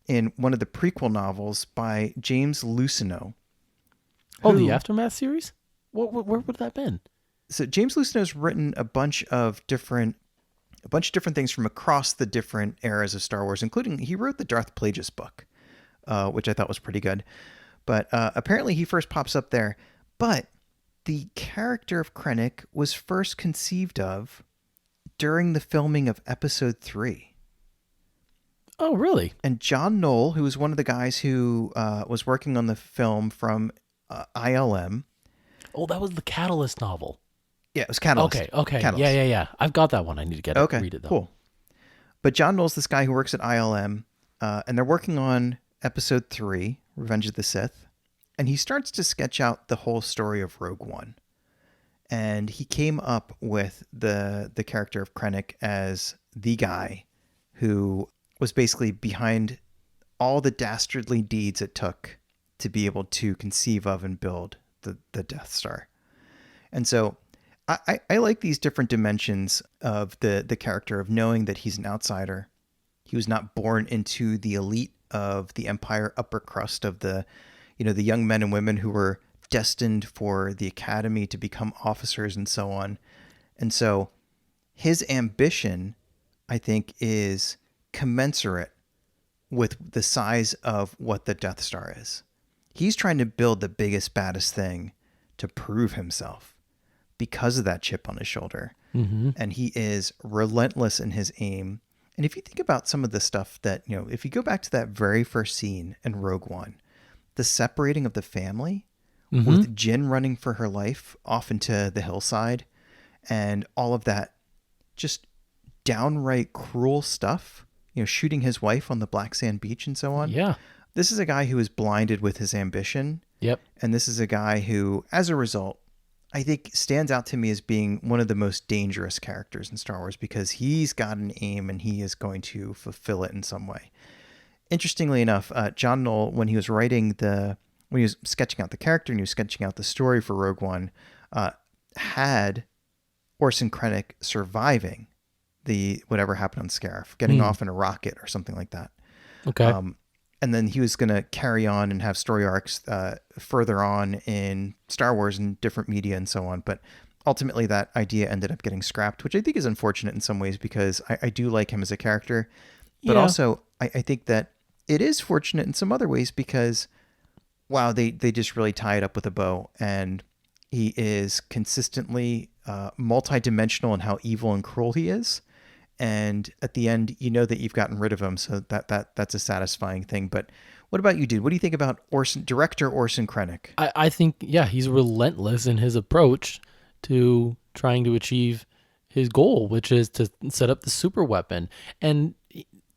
Speaker 2: in one of the prequel novels by James Luceno.
Speaker 1: Oh, the Aftermath series? Where would that have been?
Speaker 2: So James Luceno's written a bunch of different things from across the different eras of Star Wars, including he wrote the Darth Plagueis book, which I thought was pretty good. But apparently he first pops up there. But the character of Krennic was first conceived of during the filming of Episode 3.
Speaker 1: Oh, really?
Speaker 2: And John Knoll, who was one of the guys who was working on the film from ILM.
Speaker 1: Oh, that was the Catalyst novel.
Speaker 2: Yeah, it was Catalyst.
Speaker 1: Okay.
Speaker 2: Catalyst.
Speaker 1: Yeah. I've got that one. I need to get it.
Speaker 2: Okay,
Speaker 1: read it, though.
Speaker 2: Cool. But John Knoll's this guy who works at ILM, and they're working on Episode 3, Revenge of the Sith. And he starts to sketch out the whole story of Rogue One. And he came up with the character of Krennic as the guy who was basically behind all the dastardly deeds it took to be able to conceive of and build the Death Star. And so I like these different dimensions of the character, of knowing that he's an outsider. He was not born into the elite of the Empire upper crust of the young men and women who were destined for the academy to become officers and so on. And so his ambition, I think, is commensurate with the size of what the Death Star is. He's trying to build the biggest, baddest thing to prove himself because of that chip on his shoulder.
Speaker 1: Mm-hmm.
Speaker 2: And he is relentless in his aim. And if you think about some of the stuff that, if you go back to that very first scene in Rogue One, the separating of the family,
Speaker 1: Mm-hmm.
Speaker 2: with Jyn running for her life off into the hillside, and all of that just downright cruel stuff, shooting his wife on the black sand beach and so on.
Speaker 1: Yeah.
Speaker 2: This is a guy who is blinded with his ambition.
Speaker 1: Yep.
Speaker 2: And this is a guy who, as a result, I think stands out to me as being one of the most dangerous characters in Star Wars, because he's got an aim and he is going to fulfill it in some way. Interestingly enough, John Knoll, when he was sketching out the character and he was sketching out the story for Rogue One, had Orson Krennic surviving the whatever happened on Scarif, getting off in a rocket or something like that.
Speaker 1: Okay.
Speaker 2: And then he was going to carry on and have story arcs further on in Star Wars and different media and so on. But ultimately that idea ended up getting scrapped, which I think is unfortunate in some ways, because I do like him as a character. But also I think that it is fortunate in some other ways, because, wow, they just really tie it up with a bow. And he is consistently multidimensional in how evil and cruel he is. And at the end, that you've gotten rid of him, so that's a satisfying thing. But what about you, dude? What do you think about director Orson Krennic?
Speaker 1: I think, he's relentless in his approach to trying to achieve his goal, which is to set up the super weapon. And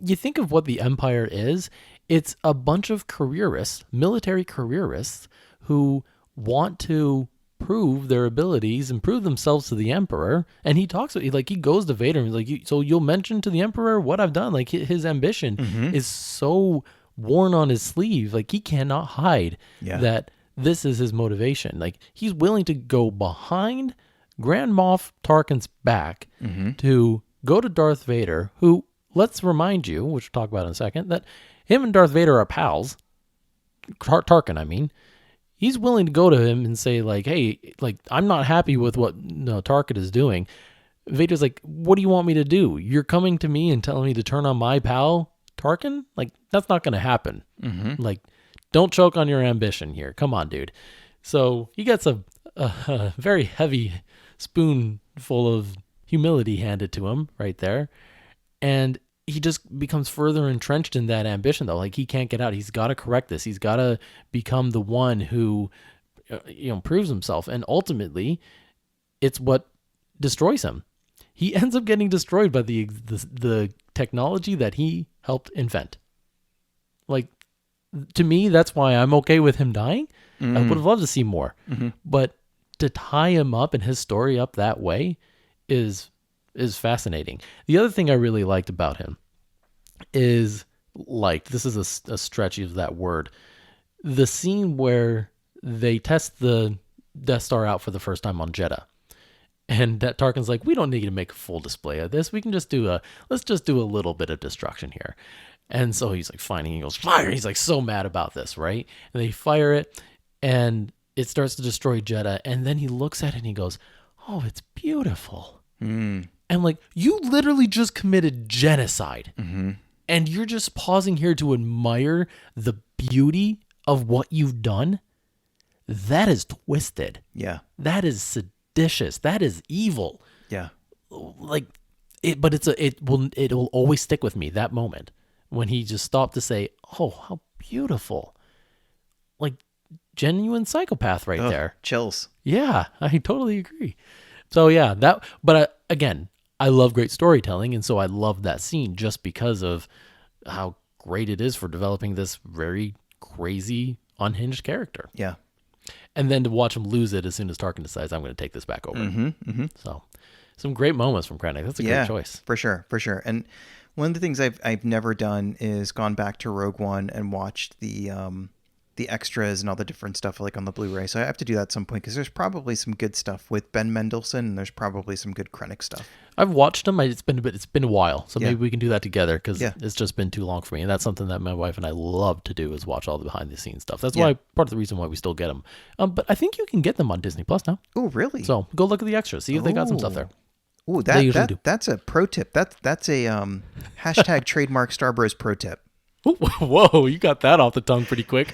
Speaker 1: you think of what the Empire is, it's a bunch of careerists, military careerists, who want to prove their abilities and prove themselves to the Emperor. And he talks, he goes to Vader and he's like, so you'll mention to the Emperor what I've done. Like, his ambition is so worn on his sleeve. Like, he cannot hide that this is his motivation. Like, he's willing to go behind Grand Moff Tarkin's back to go to Darth Vader, who, let's remind you, which we'll talk about in a second, that him and Darth Vader are pals. Tarkin, I mean. He's willing to go to him and say, like, hey, like, I'm not happy with what Tarkin is doing. Vader's like, what do you want me to do? You're coming to me and telling me to turn on my pal, Tarkin? Like, that's not going to happen. Like, don't choke on your ambition here. Come on, dude. So he gets a very heavy spoonful of humility handed to him right there. And he just becomes further entrenched in that ambition, though. Like, he can't get out. He's got to correct this. He's got to become the one who, proves himself. And ultimately, it's what destroys him. He ends up getting destroyed by the technology that he helped invent. Like, to me, that's why I'm okay with him dying. I would have loved to see more. But to tie him up and his story up that way is fascinating. The other thing I really liked about him is, this is a stretch of that word, the scene where they test the Death Star out for the first time on Jeddah. And that Tarkin's like, we don't need to make a full display of this. We can just let's just do a little bit of destruction here. And so he's like, fine. And he goes, fire. He's like so mad about this, right? And they fire it, and it starts to destroy Jeddah. And then he looks at it and he goes, oh, it's beautiful. And like, you literally just committed genocide. And you're just pausing here to admire the beauty of what you've done. That is twisted.
Speaker 2: Yeah.
Speaker 1: That is seditious. That is evil.
Speaker 2: Yeah.
Speaker 1: Like it, but it will always stick with me, that moment when he just stopped to say, oh, how beautiful. Like, genuine psychopath right there.
Speaker 2: Chills.
Speaker 1: Yeah, I totally agree. So yeah, again, I love great storytelling, and so I love that scene just because of how great it is for developing this very crazy, unhinged character.
Speaker 2: Yeah.
Speaker 1: And then to watch him lose it as soon as Tarkin decides, I'm going to take this back over. So some great moments from Krennic. That's a great choice.
Speaker 2: For sure. And one of the things I've never done is gone back to Rogue One and watched the extras and all the different stuff like on the Blu-ray. So I have to do that at some point because there's probably some good stuff with Ben Mendelsohn, and there's probably some good Krennic stuff.
Speaker 1: I've watched them. It's been a while, so maybe we can do that together because it's just been too long for me. And that's something that my wife and I love to do, is watch all the behind the scenes stuff. That's why part of the reason why we still get them. But I think you can get them on Disney Plus now.
Speaker 2: Oh, really?
Speaker 1: So go look at the extras, see if they got some stuff there.
Speaker 2: Oh, that's a pro tip. That's a hashtag trademark Star Bros pro tip.
Speaker 1: Whoa, you got that off the tongue pretty quick.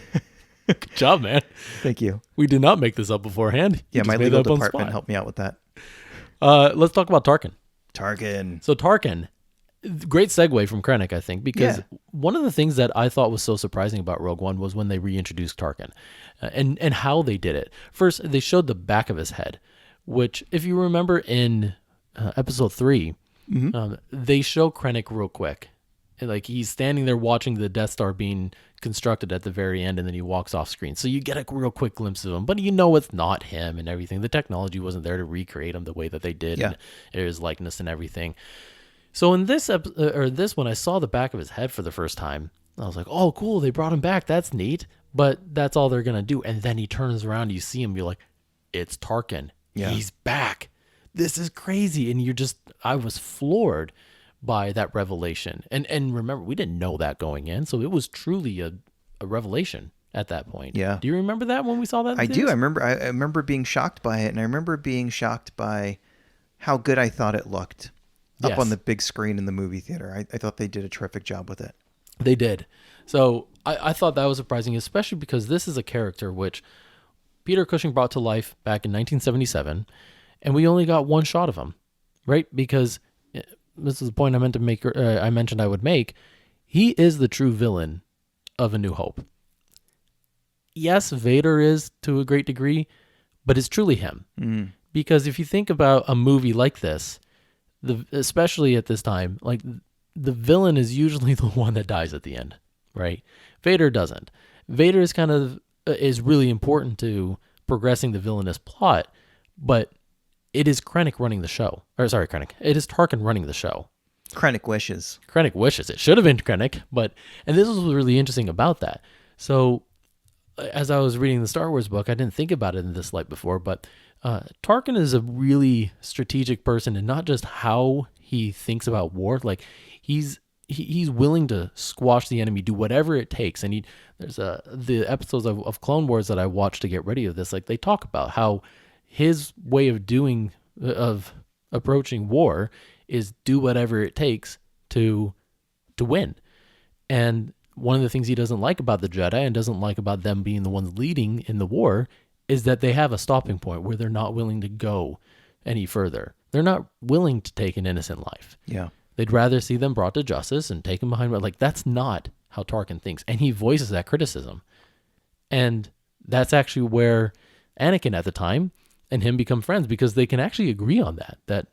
Speaker 1: Good job, man.
Speaker 2: Thank you.
Speaker 1: We did not make this up beforehand.
Speaker 2: Yeah, my legal department helped me out with that.
Speaker 1: Let's talk about Tarkin.
Speaker 2: So
Speaker 1: Tarkin, great segue from Krennic, I think, because one of the things that I thought was so surprising about Rogue One was when they reintroduced Tarkin, and how they did it. First, they showed the back of his head, which, if you remember in Episode 3, they show Krennic real quick. And like, he's standing there watching the Death Star being constructed at the very end, and then he walks off screen. So you get a real quick glimpse of him, but you know it's not him and everything. The technology wasn't there to recreate him the way that they did, and his likeness and everything. So in this when I saw the back of his head for the first time, I was like, oh, cool, they brought him back. That's neat. But that's all they're going to do. And then he turns around, you see him, you're like, it's Tarkin. Yeah. He's back. This is crazy. And I was floored by that revelation. And remember, we didn't know that going in, so it was truly a revelation at that point.
Speaker 2: Yeah.
Speaker 1: Do you remember that when we saw that?
Speaker 2: I do. I remember being shocked by it, and I remember being shocked by how good I thought it looked up on the big screen in the movie theater. I thought they did a terrific job with it.
Speaker 1: They did. So I thought that was surprising, especially because this is a character which Peter Cushing brought to life back in 1977, and we only got one shot of him, right? Because this is the point I meant to make. I mentioned I would make. He is the true villain of A New Hope. Yes, Vader is to a great degree, but it's truly him. Because if you think about a movie like this, especially at this time, like, the villain is usually the one that dies at the end, right? Vader doesn't. Vader is really important to progressing the villainous plot, but it is Krennic running the show. Or sorry, Krennic. It is Tarkin running the show.
Speaker 2: Krennic wishes.
Speaker 1: It should have been Krennic, and this was really interesting about that. So, as I was reading the Star Wars book, I didn't think about it in this light before, but Tarkin is a really strategic person, and not just how he thinks about war. Like, he's willing to squash the enemy, do whatever it takes. And there's the episodes of Clone Wars that I watched to get ready of this. Like, they talk about how his way of approaching war is do whatever it takes to win. And one of the things he doesn't like about the Jedi, and doesn't like about them being the ones leading in the war, is that they have a stopping point where they're not willing to go any further. They're not willing to take an innocent life.
Speaker 2: Yeah.
Speaker 1: They'd rather see them brought to justice and taken behind. Like, that's not how Tarkin thinks. And he voices that criticism. And that's actually where Anakin at the time and him become friends, because they can actually agree on that,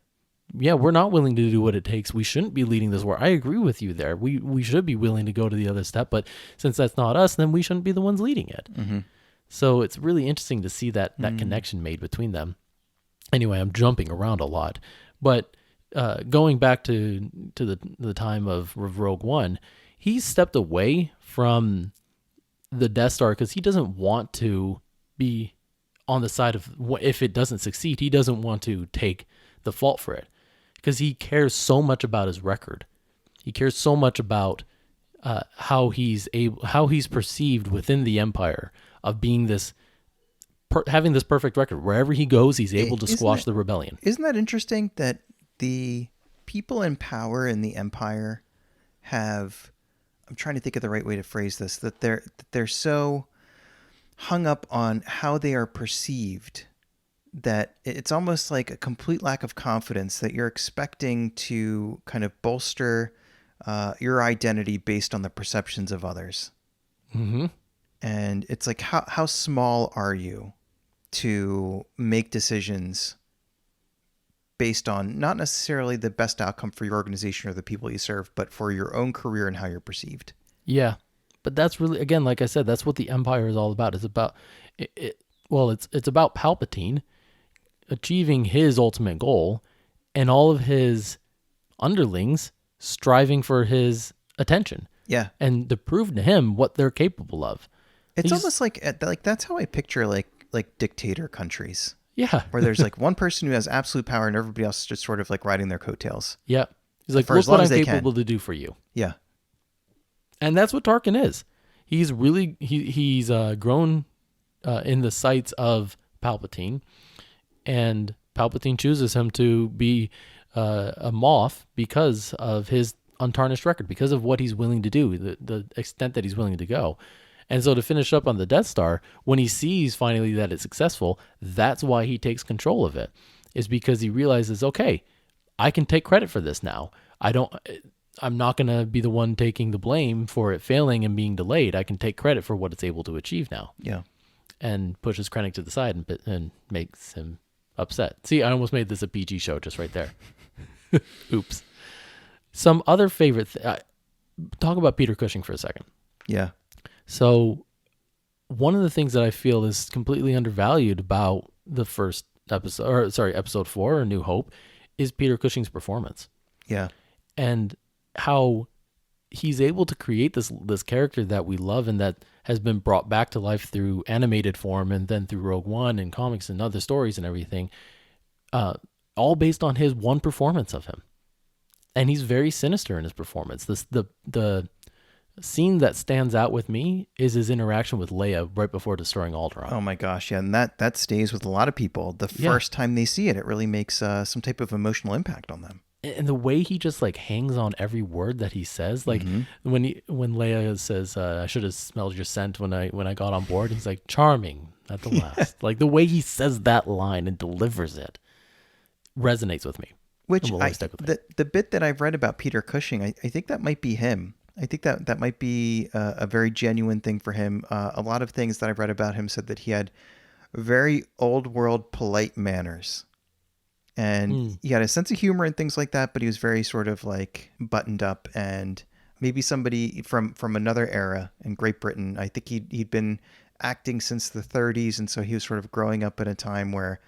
Speaker 1: yeah, we're not willing to do what it takes. We shouldn't be leading this war. I agree with you there. We should be willing to go to the other step, but since that's not us, then we shouldn't be the ones leading it. So it's really interesting to see that connection made between them. Anyway, I'm jumping around a lot, but going back to the time of Rogue One, he stepped away from the Death Star because he doesn't want to be on the side of if it doesn't succeed, he doesn't want to take the fault for it because he cares so much about his record. He cares so much about how he's perceived within the Empire of being this, having this perfect record. Wherever he goes, he's able to squash the rebellion.
Speaker 2: Isn't that interesting that the people in power in the Empire have, I'm trying to think of the right way to phrase this, that they're so hung up on how they are perceived that it's almost like a complete lack of confidence that you're expecting to kind of bolster your identity based on the perceptions of others.
Speaker 1: Mm-hmm.
Speaker 2: And it's like, how small are you to make decisions based on not necessarily the best outcome for your organization or the people you serve, but for your own career and how you're perceived?
Speaker 1: Yeah. But that's really, again, like I said, that's what the Empire is all about. It's about, it's about Palpatine achieving his ultimate goal and all of his underlings striving for his attention.
Speaker 2: Yeah.
Speaker 1: And to prove to him what they're capable of.
Speaker 2: It's almost like that's how I picture like dictator countries.
Speaker 1: Yeah.
Speaker 2: Where there's like one person who has absolute power and everybody else is just sort of like riding their coattails.
Speaker 1: Yeah. He's like,
Speaker 2: for
Speaker 1: look
Speaker 2: as long
Speaker 1: what
Speaker 2: as
Speaker 1: I'm
Speaker 2: they
Speaker 1: capable
Speaker 2: can.
Speaker 1: to do for you.
Speaker 2: Yeah.
Speaker 1: And that's what Tarkin is. He's really, he's grown in the sights of Palpatine, and Palpatine chooses him to be a Moff because of his untarnished record, because of what he's willing to do, the extent that he's willing to go. And so to finish up on the Death Star, when he sees finally that it's successful, that's why he takes control of it, is because he realizes, okay, I can take credit for this now. I'm not going to be the one taking the blame for it failing and being delayed. I can take credit for what it's able to achieve now.
Speaker 2: Yeah.
Speaker 1: And pushes Krennic to the side and makes him upset. See, I almost made this a PG show just right there. Oops. Some other favorite... talk about Peter Cushing for a second.
Speaker 2: Yeah.
Speaker 1: So one of the things that I feel is completely undervalued about the first episode, episode 4, or New Hope, is Peter Cushing's performance.
Speaker 2: Yeah.
Speaker 1: And how he's able to create this character that we love and that has been brought back to life through animated form and then through Rogue One and comics and other stories and everything, all based on his one performance of him. And he's very sinister in his performance. The scene that stands out with me is his interaction with Leia right before destroying Alderaan.
Speaker 2: Oh my gosh, yeah, and that stays with a lot of people. The first time they see it, it really makes some type of emotional impact on them.
Speaker 1: And the way he just like hangs on every word that he says, like when Leia says, "I should have smelled your scent when I got on board," he's like, "Charming at the last." Like the way he says that line and delivers it resonates with me.
Speaker 2: Which the bit that I've read about Peter Cushing, I think that might be him. I think that might be a very genuine thing for him. A lot of things that I've read about him said that he had very old world polite manners. And he had a sense of humor and things like that, but he was very sort of like buttoned up, and maybe somebody from another era in Great Britain. I think he'd been acting since the 30s, and so he was sort of growing up at a time where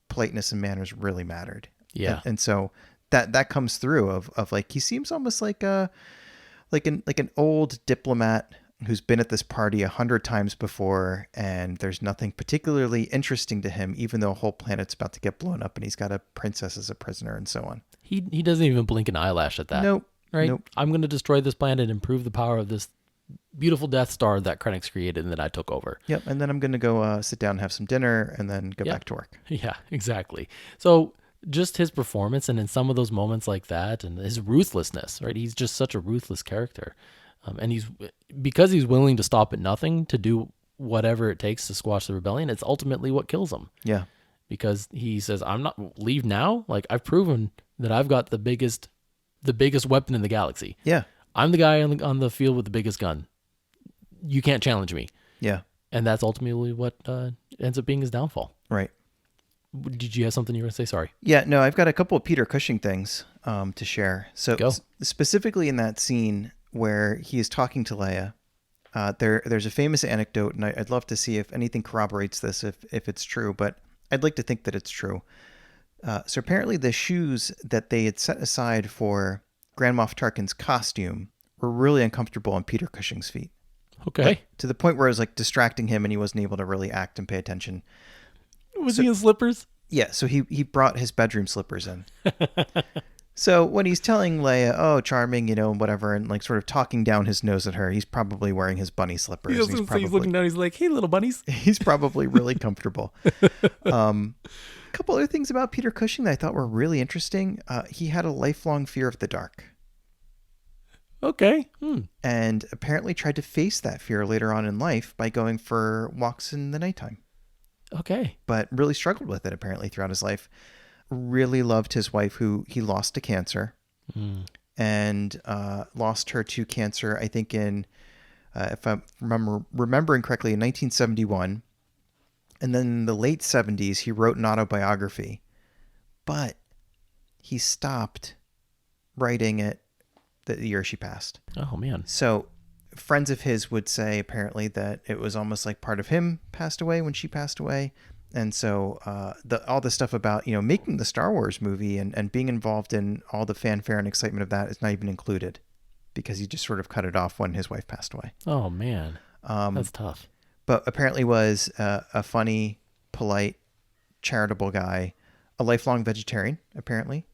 Speaker 2: politeness and manners really mattered.
Speaker 1: Yeah.
Speaker 2: And so that comes through of like, he seems almost like an old diplomat who's been at this party 100 times before, and there's nothing particularly interesting to him, even though a whole planet's about to get blown up and he's got a princess as a prisoner and so on.
Speaker 1: He doesn't even blink an eyelash at that.
Speaker 2: Nope.
Speaker 1: Right?
Speaker 2: Nope.
Speaker 1: I'm going to destroy this planet and prove the power of this beautiful Death Star that Krennic's created and that I took over.
Speaker 2: Yep. And then I'm going to go sit down and have some dinner and then go back to work.
Speaker 1: Yeah, exactly. So just his performance, and in some of those moments like that, and his ruthlessness, right? He's just such a ruthless character. And because he's willing to stop at nothing to do whatever it takes to squash the rebellion, it's ultimately what kills him. Yeah. Because he says, I'm not leave now. Like, I've proven that I've got the biggest weapon in the galaxy. Yeah. I'm the guy on the field with the biggest gun. You can't challenge me. Yeah. And that's ultimately what ends up being his downfall. Right. Did you have something you were going to say? Sorry.
Speaker 2: Yeah, no, I've got a couple of Peter Cushing things to share. So specifically in that scene where he is talking to Leia, there's a famous anecdote, and I'd love to see if anything corroborates this, if it's true, but I'd like to think that it's true. So apparently the shoes that they had set aside for Grand Moff Tarkin's costume were really uncomfortable on Peter Cushing's feet. Okay. To the point where it was like distracting him and he wasn't able to really act and pay attention.
Speaker 1: Was he in slippers?
Speaker 2: Yeah, so he brought his bedroom slippers in. So when he's telling Leia, "Oh, charming," whatever, and like sort of talking down his nose at her, he's probably wearing his bunny slippers.
Speaker 1: He's looking down. He's like, "Hey, little bunnies."
Speaker 2: He's probably really comfortable. A couple other things about Peter Cushing that I thought were really interesting. He had a lifelong fear of the dark.
Speaker 1: Okay.
Speaker 2: And apparently tried to face that fear later on in life by going for walks in the nighttime.
Speaker 1: Okay.
Speaker 2: But really struggled with it apparently throughout his life. Really loved his wife, who he lost to cancer, and lost her to cancer, I think, in, if I'm remembering correctly, in 1971. And then in the late 70s, he wrote an autobiography. But he stopped writing it the year she passed.
Speaker 1: Oh, man.
Speaker 2: So friends of his would say, apparently, that it was almost like part of him passed away when she passed away. And so all the stuff about, making the Star Wars movie and being involved in all the fanfare and excitement of that is not even included because he just sort of cut it off when his wife passed away.
Speaker 1: Oh, man. That's tough.
Speaker 2: But apparently was a funny, polite, charitable guy, a lifelong vegetarian, apparently.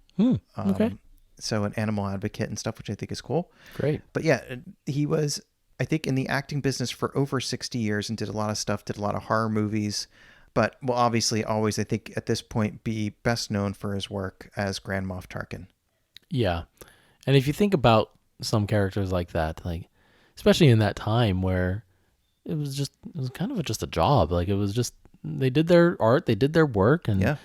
Speaker 1: Okay.
Speaker 2: So an animal advocate and stuff, which I think is cool.
Speaker 1: Great.
Speaker 2: But yeah, he was, I think, in the acting business for over 60 years and did a lot of stuff, did a lot of horror movies. But will obviously always, I think, at this point, be best known for his work as Grand Moff Tarkin.
Speaker 1: Yeah. And if you think about some characters like that, like especially in that time where it was kind of just a job. Like it was just, they did their art, they did their work, and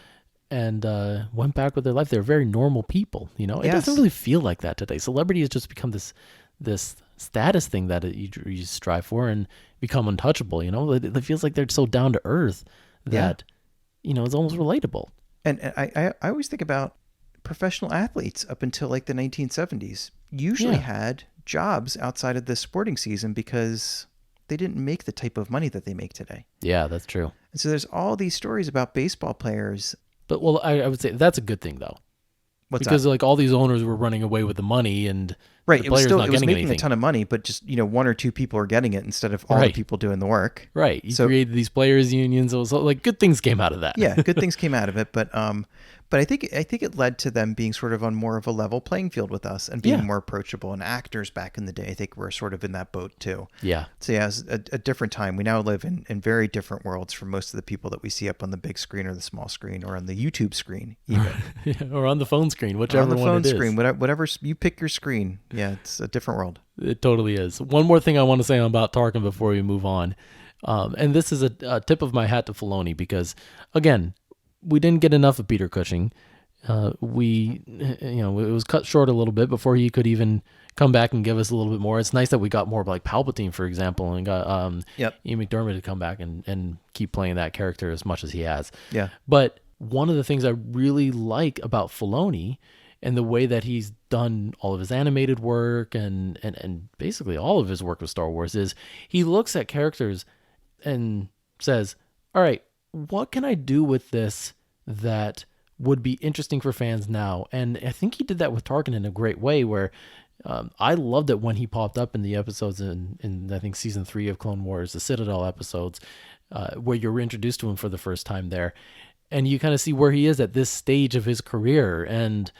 Speaker 1: went back with their life. They're very normal people, It doesn't really feel like that today. Celebrity has just become this status thing that you strive for and become untouchable, It feels like they're so down to earth that it's almost relatable.
Speaker 2: And I always think about professional athletes up until like the 1970s usually had jobs outside of the sporting season because they didn't make the type of money that they make today.
Speaker 1: Yeah, that's true.
Speaker 2: And so there's all these stories about baseball players.
Speaker 1: But I would say that's a good thing though.
Speaker 2: What's
Speaker 1: because
Speaker 2: that?
Speaker 1: like all these owners were running away with the money and
Speaker 2: right,
Speaker 1: the players
Speaker 2: it was making
Speaker 1: anything.
Speaker 2: a ton of money, but just one or two people are getting it instead of all the people doing the work.
Speaker 1: Right. You created these players unions. So like good things came out of that.
Speaker 2: Yeah, good things came out of it, but I think it led to them being sort of on more of a level playing field with us and being more approachable. And actors back in the day, I think, were sort of in that boat too.
Speaker 1: Yeah.
Speaker 2: So yeah, it's a different time. We now live in very different worlds from most of the people that we see up on the big screen or the small screen or on the YouTube screen, even.
Speaker 1: Or on the phone screen, whichever one it is.
Speaker 2: On the phone screen, whatever you pick your screen. Yeah, it's a different world.
Speaker 1: It totally is. One more thing I want to say about Tarkin before we move on. And this is a tip of my hat to Filoni because, again, we didn't get enough of Peter Cushing. It was cut short a little bit before he could even come back and give us a little bit more. It's nice that we got more like Palpatine, for example, and got Ian McDiarmid to come back and keep playing that character as much as he has.
Speaker 2: Yeah.
Speaker 1: But one of the things I really like about Filoni and the way that he's done all of his animated work and basically all of his work with Star Wars is he looks at characters and says, all right, what can I do with this that would be interesting for fans now? And I think he did that with Tarkin in a great way where I loved it when he popped up in the episodes in I think season 3 of Clone Wars, the Citadel episodes, where you're introduced to him for the first time there. And you kind of see where he is at this stage of his career. And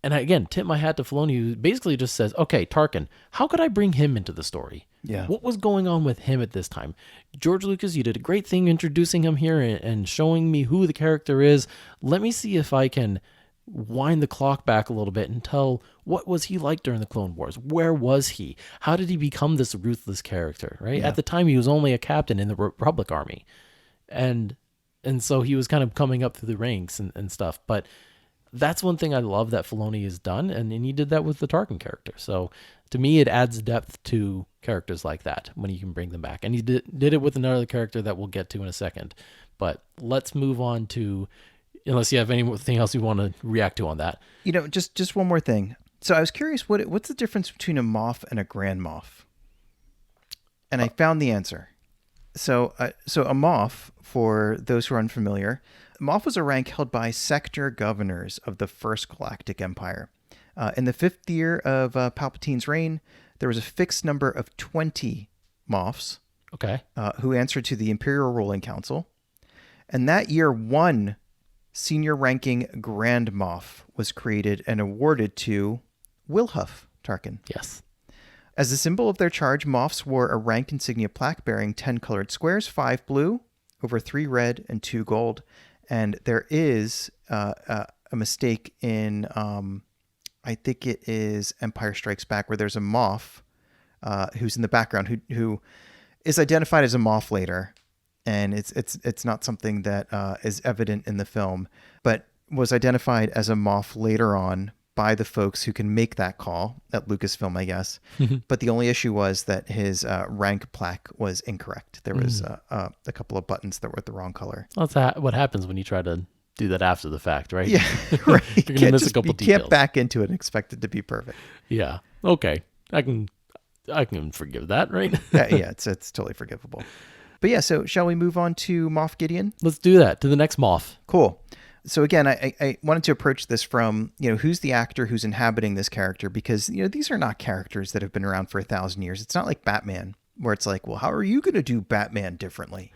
Speaker 1: I, again, tip my hat to Filoni, who basically just says, okay, Tarkin, how could I bring him into the story?
Speaker 2: Yeah.
Speaker 1: What was going on with him at this time? George Lucas, you did a great thing introducing him here and showing me who the character is. Let me see if I can wind the clock back a little bit and tell what was he like during the Clone Wars? Where was he? How did he become this ruthless character, right?
Speaker 2: Yeah.
Speaker 1: At the time, he was only a captain in the Republic Army. And so he was kind of coming up through the ranks and stuff. But that's one thing I love that Filoni has done, and he did that with the Tarkin character. So to me, it adds depth to characters like that when you can bring them back. And he did it with another character that we'll get to in a second. But let's move on to, unless you have anything else you want to react to on that.
Speaker 2: Just one more thing. So I was curious, what's the difference between a Moff and a Grand Moff? And I found the answer. So a Moff, for those who are unfamiliar, Moff was a rank held by sector governors of the First Galactic Empire. In the 5th year of Palpatine's reign, there was a fixed number of 20 Moffs
Speaker 1: Okay.
Speaker 2: who answered to the Imperial Ruling Council. And that year, one senior ranking Grand Moff was created and awarded to Wilhuff Tarkin.
Speaker 1: Yes.
Speaker 2: As a symbol of their charge, Moffs wore a rank insignia plaque bearing 10 colored squares, 5 blue, over 3 red, and 2 gold. And there is a mistake in, I think it is Empire Strikes Back, where there's a Moff who's in the background who is identified as a Moff later. And it's not something that is evident in the film, but was identified as a Moff later on by the folks who can make that call at Lucasfilm, I guess. But the only issue was that his rank plaque was incorrect. There was a couple of buttons that were the wrong color.
Speaker 1: Well, that's what happens when you try to do that after the fact, right?
Speaker 2: Yeah, right.
Speaker 1: You're going to miss a couple details.
Speaker 2: You can't back into it and expect it to be perfect.
Speaker 1: Yeah. Okay. I can forgive that, right?
Speaker 2: Yeah, it's totally forgivable. But yeah, so shall we move on to Moff Gideon?
Speaker 1: Let's do that. To the next Moff.
Speaker 2: Cool. So again, I wanted to approach this from, who's the actor who's inhabiting this character? Because, these are not characters that have been around for 1,000 years. It's not like Batman, where it's like, well, how are you going to do Batman differently?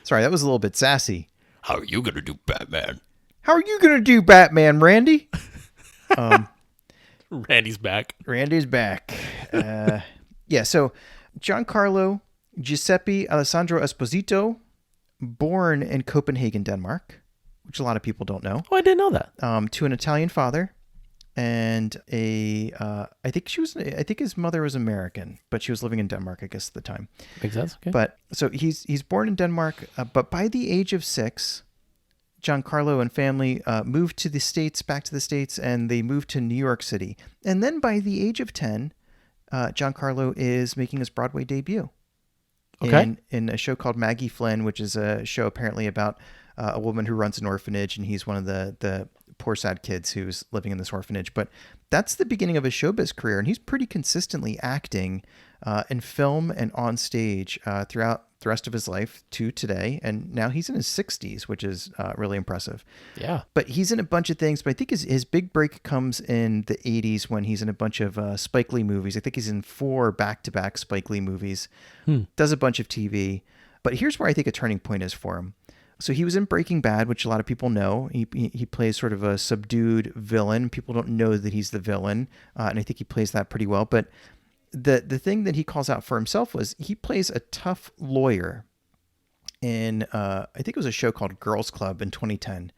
Speaker 2: Sorry, that was a little bit sassy.
Speaker 1: How are you going to do Batman?
Speaker 2: How are you going to do Batman, Randy?
Speaker 1: Randy's back.
Speaker 2: Randy's back. Yeah, so Giancarlo Giuseppe Alessandro Esposito, born in Copenhagen, Denmark, which a lot of people don't know.
Speaker 1: Oh, I didn't know that.
Speaker 2: To an Italian father, and I think his mother was American, but she was living in Denmark, I guess, at the time.
Speaker 1: Makes sense. Okay.
Speaker 2: But so he's born in Denmark, but by the age of 6, Giancarlo and family moved back to the States, and they moved to New York City. And then by the age of 10, Giancarlo is making his Broadway debut.
Speaker 1: Okay.
Speaker 2: In a show called Maggie Flynn, which is a show apparently about a woman who runs an orphanage, and he's one of the poor, sad kids who's living in this orphanage. But that's the beginning of his showbiz career, and he's pretty consistently acting in film and on stage throughout the rest of his life to today. And now he's in his 60s, which is really impressive.
Speaker 1: Yeah.
Speaker 2: But he's in a bunch of things. But I think his big break comes in the 80s when he's in a bunch of Spike Lee movies. I think he's in 4 back-to-back Spike Lee movies. Does a bunch of TV. But here's where I think a turning point is for him. So he was in Breaking Bad, which a lot of people know. He plays sort of a subdued villain. People don't know that he's the villain. And I think he plays that pretty well. But the thing that he calls out for himself was he plays a tough lawyer in, I think it was a show called Girls Club in 2010.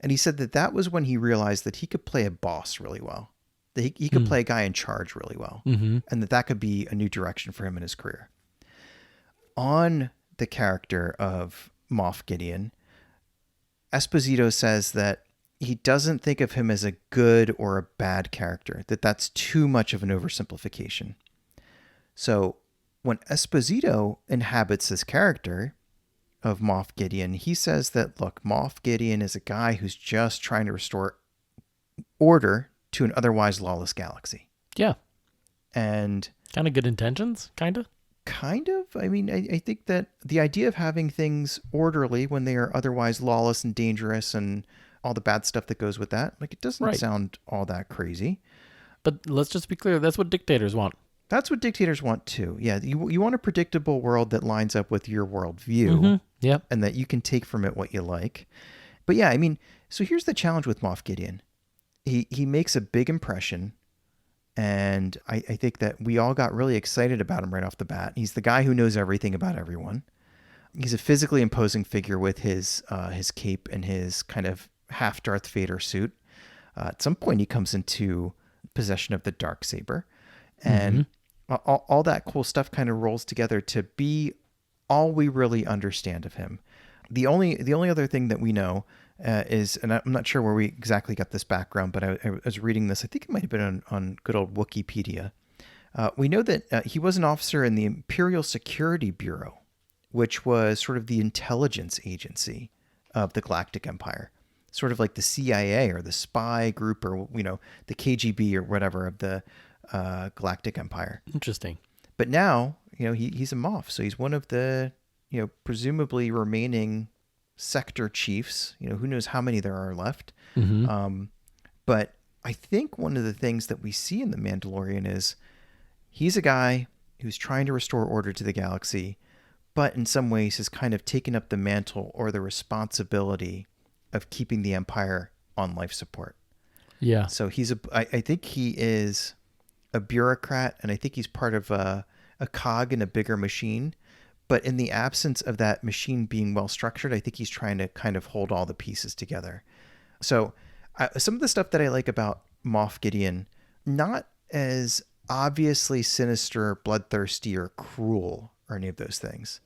Speaker 2: And he said that was when he realized that he could play a boss really well. That he could play a guy in charge really well. Mm-hmm. And that could be a new direction for him in his career. On the character of Moff Gideon, Esposito says that he doesn't think of him as a good or a bad character, that's too much of an oversimplification. So when Esposito inhabits this character of Moff Gideon, he says that, look, Moff Gideon is a guy who's just trying to restore order to an otherwise lawless galaxy.
Speaker 1: Yeah.
Speaker 2: And
Speaker 1: kind of good intentions, kind of.
Speaker 2: Kind of. I mean, I think that the idea of having things orderly when they are otherwise lawless and dangerous and all the bad stuff that goes with that, like, it doesn't sound all that crazy.
Speaker 1: But let's just be clear. That's what dictators want.
Speaker 2: That's what dictators want too. Yeah. You want a predictable world that lines up with your worldview.
Speaker 1: Mm-hmm. Yep.
Speaker 2: And that you can take from it what you like. But yeah, I mean, so here's the challenge with Moff Gideon. He makes a big impression. And I think that we all got really excited about him right off the bat. He's the guy who knows everything about everyone. He's a physically imposing figure with his cape and his kind of half Darth Vader suit. At some point, he comes into possession of the Darksaber. And all that cool stuff kind of rolls together to be all we really understand of him. The only other thing that we know is, and I'm not sure where we exactly got this background, but I was reading this. I think it might have been on good old Wikipedia. We know that he was an officer in the Imperial Security Bureau, which was sort of the intelligence agency of the Galactic Empire, sort of like the CIA or the spy group or, the KGB or whatever of the Galactic Empire.
Speaker 1: Interesting.
Speaker 2: But now, he's a Moff, so he's one of the, presumably remaining sector chiefs. Who knows how many there are left. Mm-hmm. But I think one of the things that we see in The Mandalorian is he's a guy who's trying to restore order to the galaxy, but in some ways has kind of taken up the mantle or the responsibility of keeping the Empire on life support.
Speaker 1: Yeah.
Speaker 2: So I think he is a bureaucrat, and I think he's part of a cog in a bigger machine. But in the absence of that machine being well structured, I think he's trying to kind of hold all the pieces together. So some of the stuff that I like about Moff Gideon, not as obviously sinister, bloodthirsty, or cruel, or any of those things.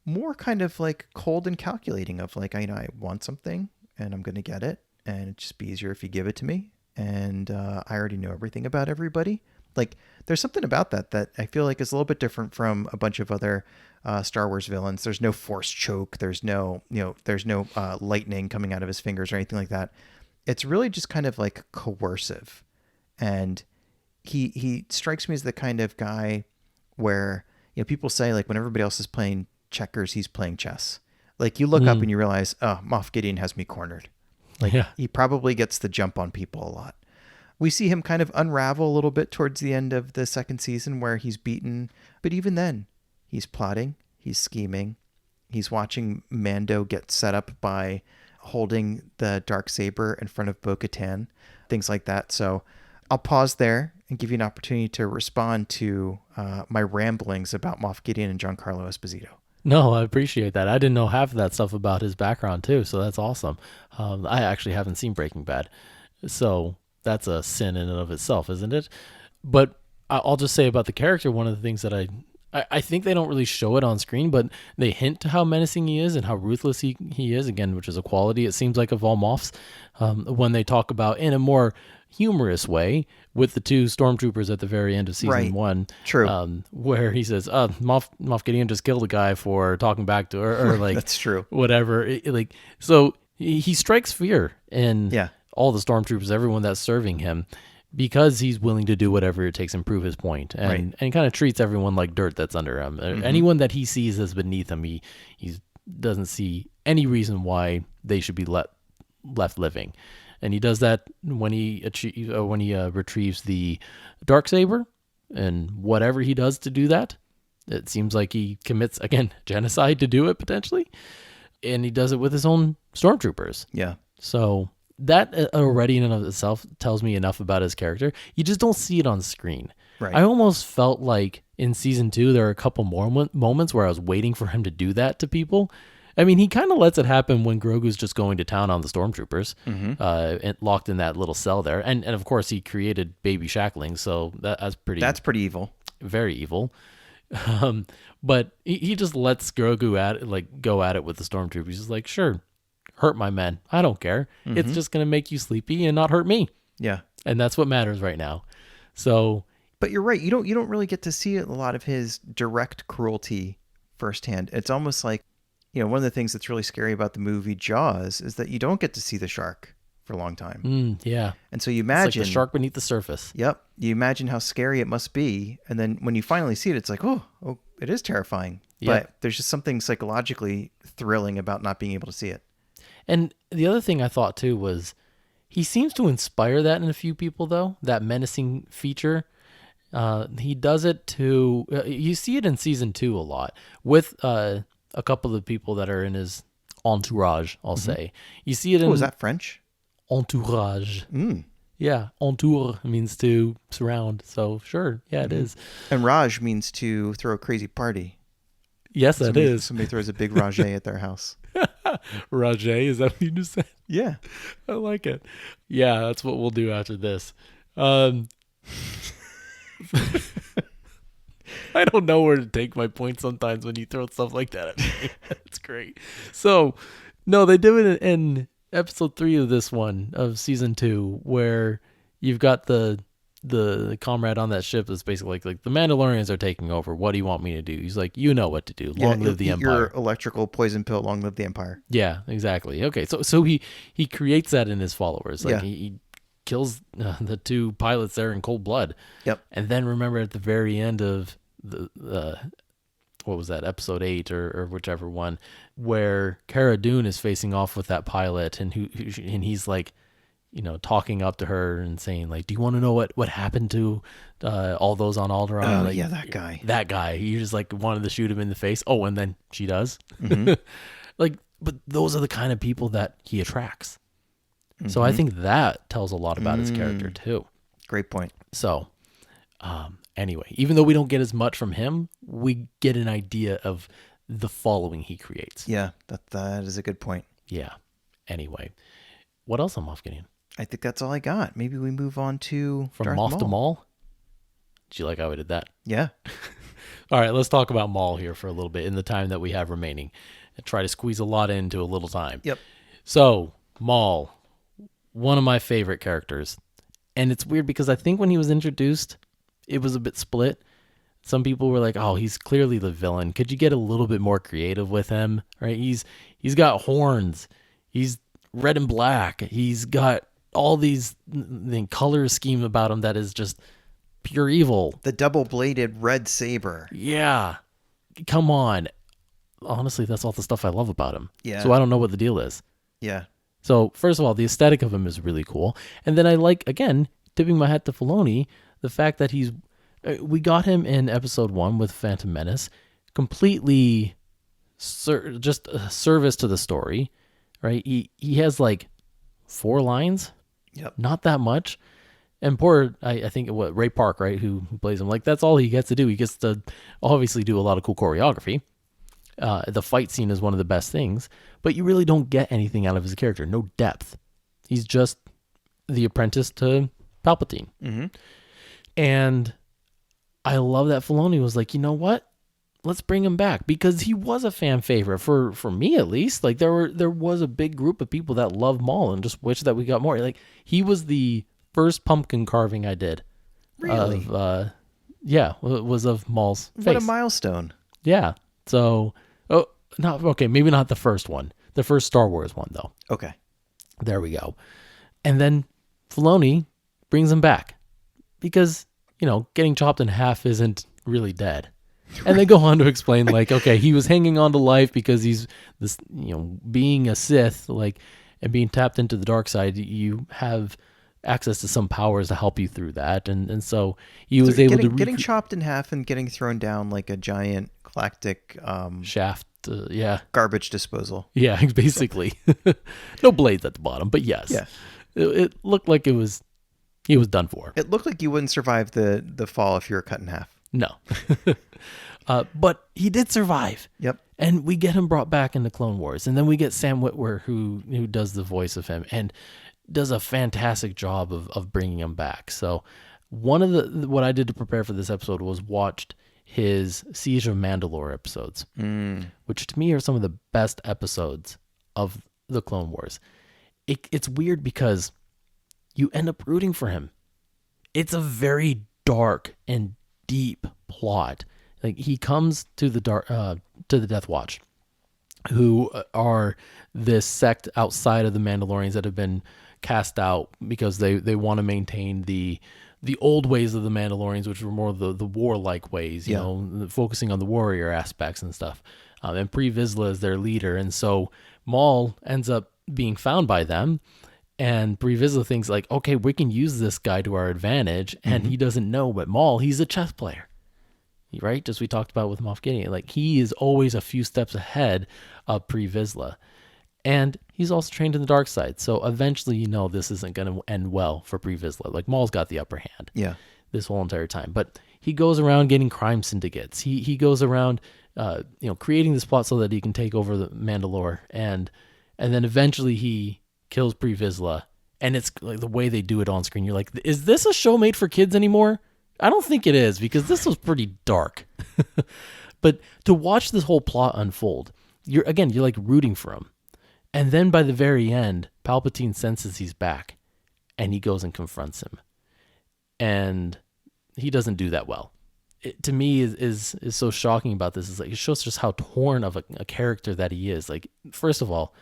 Speaker 2: More kind of like cold and calculating of like, I want something and I'm going to get it. And it'd just be easier if you give it to me. And I already know everything about everybody. Like, there's something about that I feel like is a little bit different from a bunch of other Star Wars villains. There's no force choke. There's no lightning coming out of his fingers or anything like that. It's really just kind of like coercive. And he strikes me as the kind of guy where, people say like when everybody else is playing checkers, he's playing chess. Like you look up and you realize, oh, Moff Gideon has me cornered. Like he probably gets the jump on people a lot. We see him kind of unravel a little bit towards the end of the second season where he's beaten. But even then, he's plotting, he's scheming, he's watching Mando get set up by holding the Darksaber in front of Bo-Katan, things like that. So I'll pause there and give you an opportunity to respond to my ramblings about Moff Gideon and Giancarlo Esposito.
Speaker 1: No, I appreciate that. I didn't know half of that stuff about his background too, so that's awesome. I actually haven't seen Breaking Bad, so that's a sin in and of itself, isn't it? But I'll just say about the character, one of the things that I think they don't really show it on screen, but they hint to how menacing he is and how ruthless he is, again, which is a quality, it seems like, of all Moffs, when they talk about, in a more humorous way, with the two stormtroopers at the very end of season 1.
Speaker 2: True.
Speaker 1: Where he says, Moff Gideon just killed a guy for talking back to her, or like,
Speaker 2: that's true.
Speaker 1: Whatever. So he strikes fear in all the stormtroopers, everyone that's serving him, because he's willing to do whatever it takes to prove his point, and kind of treats everyone like dirt that's under him. Mm-hmm. Anyone that he sees as beneath him, he doesn't see any reason why they should be left living. And he does that when he retrieves the Darksaber, and whatever he does to do that, it seems like he commits, again, genocide to do it potentially, and he does it with his own stormtroopers.
Speaker 2: Yeah.
Speaker 1: So that already in and of itself tells me enough about his character. You just don't see it on screen.
Speaker 2: Right.
Speaker 1: I almost felt like in season 2 there are a couple more moments where I was waiting for him to do that to people. I mean, he kind of lets it happen when Grogu's just going to town on the stormtroopers, and locked in that little cell there. And of course, he created baby shacklings, so that's pretty
Speaker 2: evil. Very
Speaker 1: evil. But he just lets Grogu go at it with the stormtroopers. He's like, sure, hurt my men. I don't care. Mm-hmm. It's just going to make you sleepy and not hurt me.
Speaker 2: Yeah.
Speaker 1: And that's what matters right now. So,
Speaker 2: but you're right. You don't really get to see a lot of his direct cruelty firsthand. It's almost like, one of the things that's really scary about the movie Jaws is that you don't get to see the shark for a long time.
Speaker 1: Yeah.
Speaker 2: And so you imagine...
Speaker 1: It's like the shark beneath the surface.
Speaker 2: Yep. You imagine how scary it must be. And then when you finally see it, it's like, oh, it is terrifying. Yep. But there's just something psychologically thrilling about not being able to see it.
Speaker 1: And the other thing I thought, too, was he seems to inspire that in a few people, though, that menacing feature. He does it to... you see it in season 2 a lot with... a couple of people that are in his entourage, I'll say. You see it in...
Speaker 2: Oh, is that French?
Speaker 1: Entourage. Yeah, entour means to surround. So, sure, yeah, it is.
Speaker 2: And Raj means to throw a crazy party.
Speaker 1: Yes, that is.
Speaker 2: Somebody throws a big rajay at their house.
Speaker 1: Rajay, is that what you just said?
Speaker 2: Yeah.
Speaker 1: I like it. Yeah, that's what we'll do after this. I don't know where to take my point sometimes when you throw stuff like that at me. That's great. So, no, they do it in episode 3 of this one, of season 2, where you've got the comrade on that ship that's basically like the Mandalorians are taking over. What do you want me to do? He's like, you know what to do. Long live the Empire.
Speaker 2: Your electrical poison pill. Long live the Empire.
Speaker 1: Yeah, exactly. Okay, so he creates that in his followers. Like he kills the 2 pilots there in cold blood.
Speaker 2: Yep.
Speaker 1: And then remember at the very end of the what was that, episode 8 or whichever one, where Cara Dune is facing off with that pilot, and he's like, talking up to her and saying like, "Do you want to know what happened to all those on Alderaan?"
Speaker 2: Oh,
Speaker 1: like,
Speaker 2: yeah, that guy.
Speaker 1: That guy. You just like wanted to shoot him in the face. Oh, and then she does.
Speaker 2: Mm-hmm.
Speaker 1: Like, but those are the kind of people that he attracts.
Speaker 2: Mm-hmm.
Speaker 1: So I think that tells a lot about his character too.
Speaker 2: Great point.
Speaker 1: So, anyway, even though we don't get as much from him, we get an idea of the following he creates.
Speaker 2: Yeah, that is a good point.
Speaker 1: Yeah. Anyway, what else on Moff Gideon?
Speaker 2: I think that's all I got. Maybe we move on to
Speaker 1: From
Speaker 2: Darth
Speaker 1: Moff to
Speaker 2: Maul.
Speaker 1: Maul? Did you like how we did that?
Speaker 2: Yeah.
Speaker 1: All right, let's talk about Maul here for a little bit in the time that we have remaining and try to squeeze a lot into a little time.
Speaker 2: Yep.
Speaker 1: So, Maul, one of my favorite characters. And it's weird because I think when he was introduced, it was a bit split. Some people were like, "Oh, he's clearly the villain. Could you get a little bit more creative with him?" Right? He's got horns. He's red and black. He's got all these color scheme about him that is just pure evil.
Speaker 2: The double-bladed red saber.
Speaker 1: Yeah. Come on. Honestly, that's all the stuff I love about him.
Speaker 2: Yeah.
Speaker 1: So I don't know what the deal is.
Speaker 2: Yeah.
Speaker 1: So first of all, the aesthetic of him is really cool. And then I like, again, tipping my hat to Filoni, the fact that we got him in episode 1 with Phantom Menace, completely just a service to the story, right? He has like 4 lines.
Speaker 2: Yep.
Speaker 1: Not that much. And poor, I think, Ray Park, right, who plays him, like, that's all he gets to do. He gets to obviously do a lot of cool choreography. The fight scene is one of the best things, but you really don't get anything out of his character. No depth. He's just the apprentice to Palpatine.
Speaker 2: Mm-hmm.
Speaker 1: And I love that Filoni was like, you know what? Let's bring him back, because he was a fan favorite for me, at least. Like, there was a big group of people that love Maul and just wish that we got more. Like, he was the first pumpkin carving I did.
Speaker 2: Really?
Speaker 1: Was of Maul's face.
Speaker 2: What a milestone.
Speaker 1: Yeah. So, maybe not the first one. The first Star Wars one, though.
Speaker 2: Okay.
Speaker 1: There we go. And then Filoni brings him back because, getting chopped in half isn't really dead. And they go on to explain, like, okay, he was hanging on to life because he's this, being a Sith, like, and being tapped into the dark side, you have access to some powers to help you through that. And so he was able to...
Speaker 2: Getting chopped in half and getting thrown down like a giant galactic...
Speaker 1: shaft, yeah.
Speaker 2: Garbage disposal.
Speaker 1: Yeah, basically. No blades at the bottom, but yes.
Speaker 2: Yeah.
Speaker 1: It looked like he was done for.
Speaker 2: It looked like you wouldn't survive the fall if you were cut in half.
Speaker 1: No. But he did survive.
Speaker 2: Yep.
Speaker 1: And we get him brought back into Clone Wars. And then we get Sam Witwer, who does the voice of him and does a fantastic job of bringing him back. So one of what I did to prepare for this episode was watched his Siege of Mandalore episodes, which to me are some of the best episodes of the Clone Wars. It's weird because you end up rooting for him. It's a very dark and deep plot. Like, he comes to the Death Watch, who are this sect outside of the Mandalorians that have been cast out because they want to maintain the old ways of the Mandalorians, which were more the warlike ways, focusing on the warrior aspects and stuff. And Pre Vizsla is their leader, and so Maul ends up being found by them. And Pre Vizsla thinks, like, okay, we can use this guy to our advantage, and he doesn't know, but Maul, he's a chess player, right? Just we talked about with Moff Gideon. Like, he is always a few steps ahead of Pre Vizsla. And he's also trained in the dark side. So eventually, this isn't going to end well for Pre Vizsla. Like, Maul's got the upper hand.
Speaker 2: Yeah.
Speaker 1: This whole entire time. But he goes around getting crime syndicates. He goes around, creating this plot so that he can take over the Mandalore. And then eventually he kills Pre Vizsla. And it's like the way they do it on screen. You're like, is this a show made for kids anymore? I don't think it is, because this was pretty dark. But to watch this whole plot unfold, you're like rooting for him. And then by the very end, Palpatine senses he's back, and he goes and confronts him. And he doesn't do that well. It, to me, is so shocking about this. Is like, it shows just how torn of a character that he is. Like, first of all,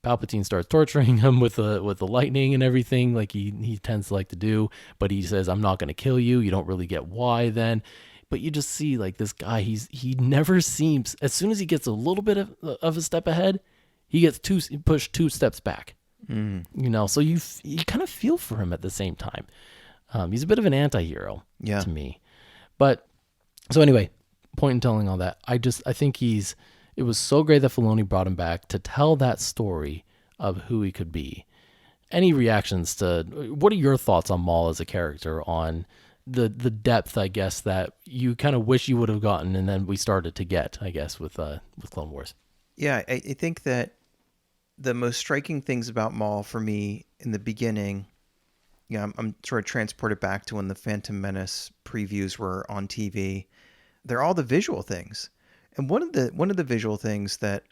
Speaker 1: Palpatine starts torturing him with the lightning and everything, like he tends to like to do. But he says, "I'm not going to kill you." You don't really get why then. But you just see, like, this guy, he never seems, as soon as he gets a little bit of a step ahead, he gets pushed 2 steps back. So you kind of feel for him at the same time. He's a bit of an anti-hero to me. But so anyway, point in telling all that, I think it was so great that Filoni brought him back to tell that story of who he could be. Any reactions to, what are your thoughts on Maul as a character, on the depth, I guess, that you kind of wish you would have gotten, and then we started to get, I guess, with Clone Wars?
Speaker 2: Yeah, I think that the most striking things about Maul for me in the beginning, I'm sort of transported back to when the Phantom Menace previews were on TV. They're all the visual things. And one of the visual things that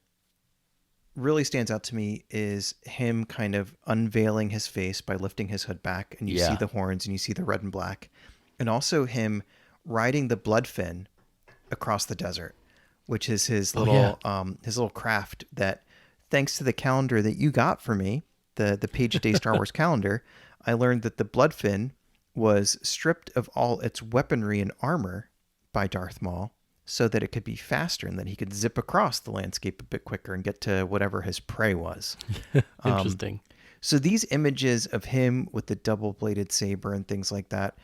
Speaker 2: really stands out to me is him kind of unveiling his face by lifting his hood back, and you see the horns and you see the red and black, and also him riding the bloodfin across the desert, which is his little craft that, thanks to the calendar that you got for me, the Page a Day Star Wars calendar, I learned that the bloodfin was stripped of all its weaponry and armor by Darth Maul, so that it could be faster and that he could zip across the landscape a bit quicker and get to whatever his prey was.
Speaker 1: Interesting.
Speaker 2: So these images of him with the double-bladed saber and things like that,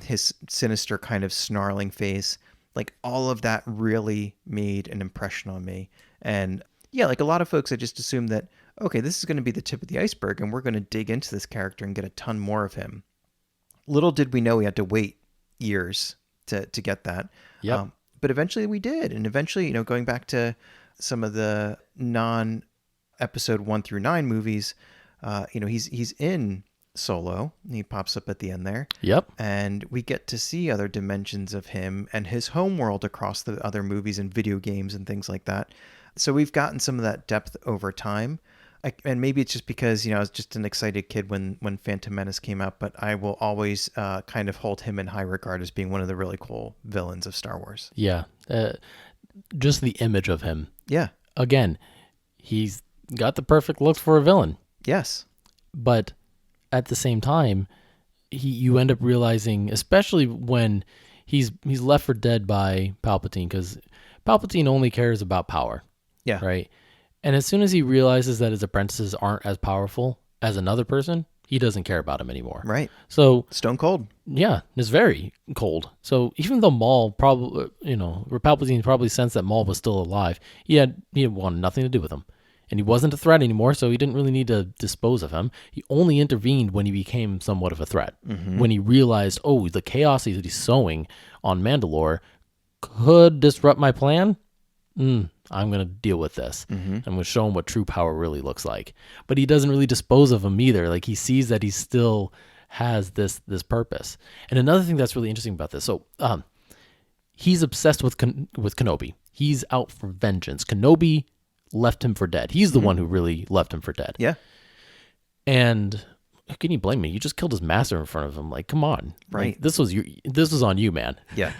Speaker 2: his sinister kind of snarling face, like all of that really made an impression on me. And yeah, like a lot of folks, I just assumed that, okay, this is going to be the tip of the iceberg and we're going to dig into this character and get a ton more of him. Little did we know we had to wait years to get that.
Speaker 1: Yep.
Speaker 2: But eventually we did. And eventually, going back to some of the non-episode 1 through 9 movies, he's in Solo. He pops up at the end there.
Speaker 1: Yep.
Speaker 2: And we get to see other dimensions of him and his homeworld across the other movies and video games and things like that. So we've gotten some of that depth over time. And maybe it's just because, I was just an excited kid when Phantom Menace came out, but I will always kind of hold him in high regard as being one of the really cool villains of Star Wars.
Speaker 1: Yeah. Just the image of him.
Speaker 2: Yeah.
Speaker 1: Again, he's got the perfect looks for a villain.
Speaker 2: Yes.
Speaker 1: But at the same time, you end up realizing, especially when he's left for dead by Palpatine, because Palpatine only cares about power.
Speaker 2: Yeah.
Speaker 1: Right? And as soon as he realizes that his apprentices aren't as powerful as another person, he doesn't care about him anymore.
Speaker 2: Right.
Speaker 1: So
Speaker 2: stone cold.
Speaker 1: Yeah, it's very cold. So even though Maul probably, Palpatine probably sensed that Maul was still alive, he wanted nothing to do with him. And he wasn't a threat anymore, so he didn't really need to dispose of him. He only intervened when he became somewhat of a threat. Mm-hmm. When he realized, the chaos that he's sowing on Mandalore could disrupt my plan. I'm going to deal with this. Mm-hmm. I'm going to show him what true power really looks like. But he doesn't really dispose of him either. Like, he sees that he still has this purpose. And another thing that's really interesting about this, so he's obsessed with Kenobi. He's out for vengeance. Kenobi left him for dead. He's the one who really left him for dead.
Speaker 2: Yeah.
Speaker 1: And how can you blame me? You just killed his master in front of him. Like, come on.
Speaker 2: Right.
Speaker 1: Like, this was on you, man.
Speaker 2: Yeah.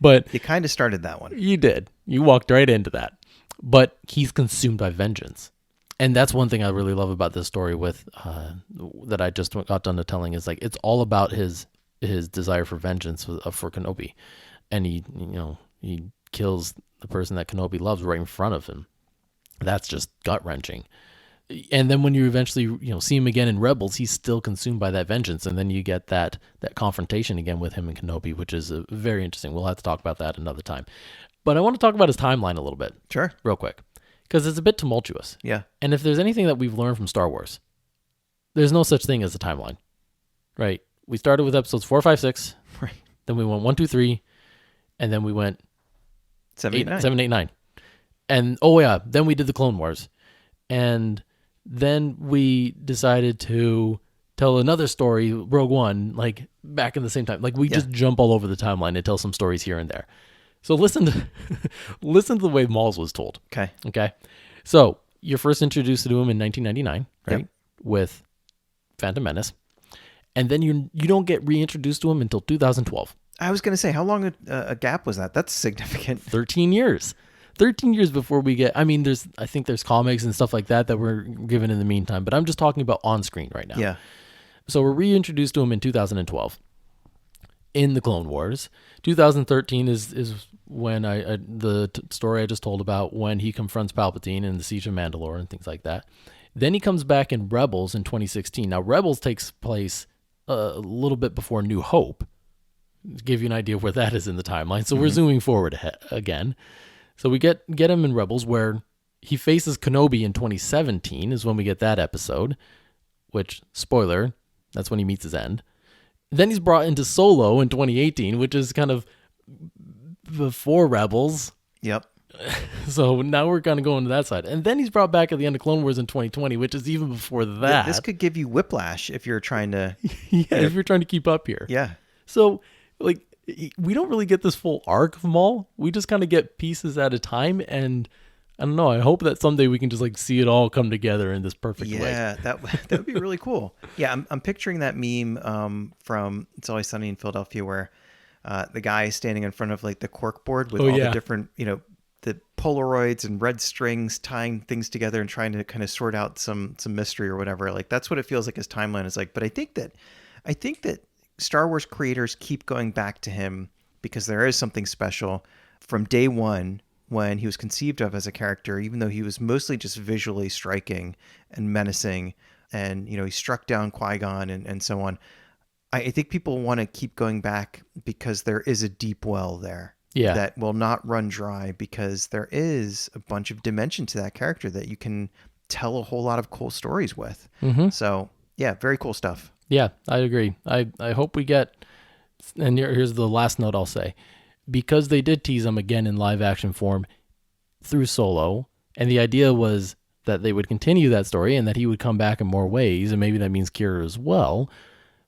Speaker 1: But
Speaker 2: you kind of started that one.
Speaker 1: You did. You walked right into that. But he's consumed by vengeance. And that's one thing I really love about this story that I just got done to telling, is like, it's all about his desire for vengeance for Kenobi. And he kills the person that Kenobi loves right in front of him. That's just gut-wrenching. And then when you eventually see him again in Rebels, he's still consumed by that vengeance, and then you get that confrontation again with him and Kenobi, which is very interesting. We'll have to talk about that another time. But I want to talk about his timeline a little bit.
Speaker 2: Sure.
Speaker 1: Real quick. Because it's a bit tumultuous.
Speaker 2: Yeah.
Speaker 1: And if there's anything that we've learned from Star Wars, there's no such thing as a timeline. Right? We started with episodes 4, 5, 6.
Speaker 2: Right.
Speaker 1: Then we went 1, 2, 3. And then we went
Speaker 2: 7, 8, 9.
Speaker 1: 7, 8, 9. And then we did the Clone Wars. And then we decided to tell another story, Rogue One, like back in the same time. Like, we just jump all over the timeline and tell some stories here and there. So listen to the way Maul's was told. Okay. So you're first introduced to him in 1999, right? Yep. With Phantom Menace. And then you don't get reintroduced to him until 2012.
Speaker 2: I was going to say, how long a gap was that? That's significant.
Speaker 1: 13 years. 13 years before we get, I think there's comics and stuff like that were given in the meantime, but I'm just talking about on screen right now.
Speaker 2: Yeah.
Speaker 1: So we're reintroduced to him in 2012 in the Clone Wars. 2013 is when the story I just told about, when he confronts Palpatine in the Siege of Mandalore and things like that. Then he comes back in Rebels in 2016. Now, Rebels takes place a little bit before New Hope, to give you an idea of where that is in the timeline. So we're zooming forward again. So we get him in Rebels, where he faces Kenobi in 2017 is when we get that episode, which, spoiler, that's when he meets his end. Then he's brought into Solo in 2018, which is kind of before Rebels.
Speaker 2: Yep.
Speaker 1: So now we're kind of going to that side. And then he's brought back at the end of Clone Wars in 2020, which is even before that.
Speaker 2: This could give you whiplash if you're trying to...
Speaker 1: if you're trying to keep up here.
Speaker 2: Yeah.
Speaker 1: So, like, we don't really get this full arc of Maul. We just kind of get pieces at a time. And I don't know. I hope that someday we can just, like, see it all come together in this perfect way.
Speaker 2: Yeah, that would be really cool. Yeah, I'm picturing that meme from It's Always Sunny in Philadelphia where the guy is standing in front of, like, the cork board with the different, the Polaroids and red strings tying things together and trying to kind of sort out some mystery or whatever. Like, that's what it feels like his timeline is like. But I think that Star Wars creators keep going back to him because there is something special from day one when he was conceived of as a character, even though he was mostly just visually striking and menacing. And, he struck down Qui-Gon and so on. I think people want to keep going back because there is a deep well there.
Speaker 1: Yeah.
Speaker 2: That will not run dry because there is a bunch of dimension to that character that you can tell a whole lot of cool stories with. Mm-hmm. So, yeah, very cool stuff.
Speaker 1: Yeah, I agree. I hope we get, and here's the last note I'll say, because they did tease him again in live action form through Solo, and the idea was that they would continue that story and that he would come back in more ways, and maybe that means Kira as well.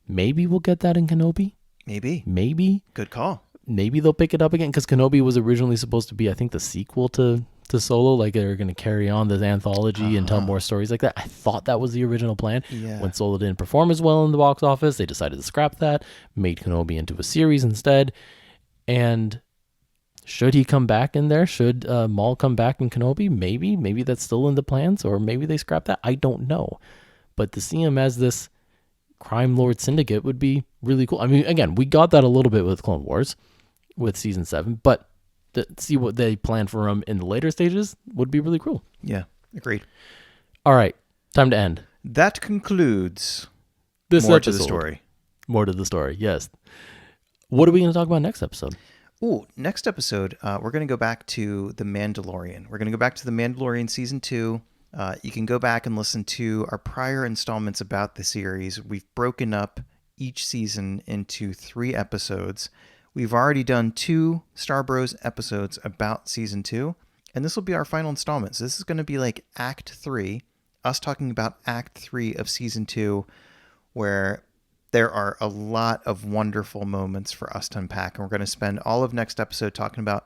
Speaker 1: Maybe we'll get that in Kenobi. Maybe.
Speaker 2: Good call.
Speaker 1: Maybe they'll pick it up again because Kenobi was originally supposed to be, I think, the sequel to Solo. Like they're going to carry on this anthology and tell more stories like that. I thought that was the original plan.
Speaker 2: Yeah.
Speaker 1: When Solo didn't perform as well in the box office, they decided to scrap that, made Kenobi into a series instead. And should he come back in there? Should Maul come back in Kenobi? Maybe that's still in the plans, or maybe they scrap that. I don't know. But to see him as this crime lord syndicate would be really cool. I mean, again, we got that a little bit with Clone Wars, with season 7, but to see what they plan for him in the later stages would be really cool.
Speaker 2: Yeah, agreed.
Speaker 1: All right, time to end.
Speaker 2: That concludes
Speaker 1: this
Speaker 2: more
Speaker 1: episode.
Speaker 2: to the story.
Speaker 1: More to the story, yes. What are we going to talk about next episode?
Speaker 2: Ooh, next episode, we're going to go back to The Mandalorian. We're going to go back to The Mandalorian Season 2. You can go back and listen to our prior installments about the series. We've broken up each season into 3 episodes. We've already done 2 Star Bros episodes about Season 2, and this will be our final installment. So this is going to be like Act 3, us talking about Act 3 of Season 2, where there are a lot of wonderful moments for us to unpack, and we're going to spend all of next episode talking about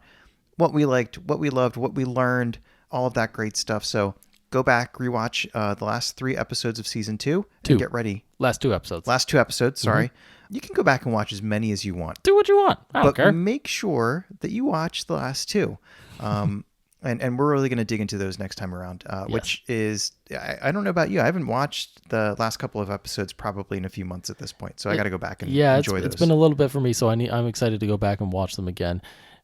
Speaker 2: what we liked, what we loved, what we learned, all of that great stuff. So go back, rewatch the last 3 episodes of Season 2, and get ready.
Speaker 1: Last 2 episodes.
Speaker 2: Last 2 episodes, sorry. Mm-hmm. You can go back and watch as many as you want.
Speaker 1: Do what you want. I don't care.
Speaker 2: But make sure that you watch the last 2. And we're really going to dig into those next time around, which is, I don't know about you. I haven't watched the last couple of episodes probably in a few months at this point. So I got to go back and enjoy those.
Speaker 1: It's been a little bit for me, so I'm excited to go back and watch them again.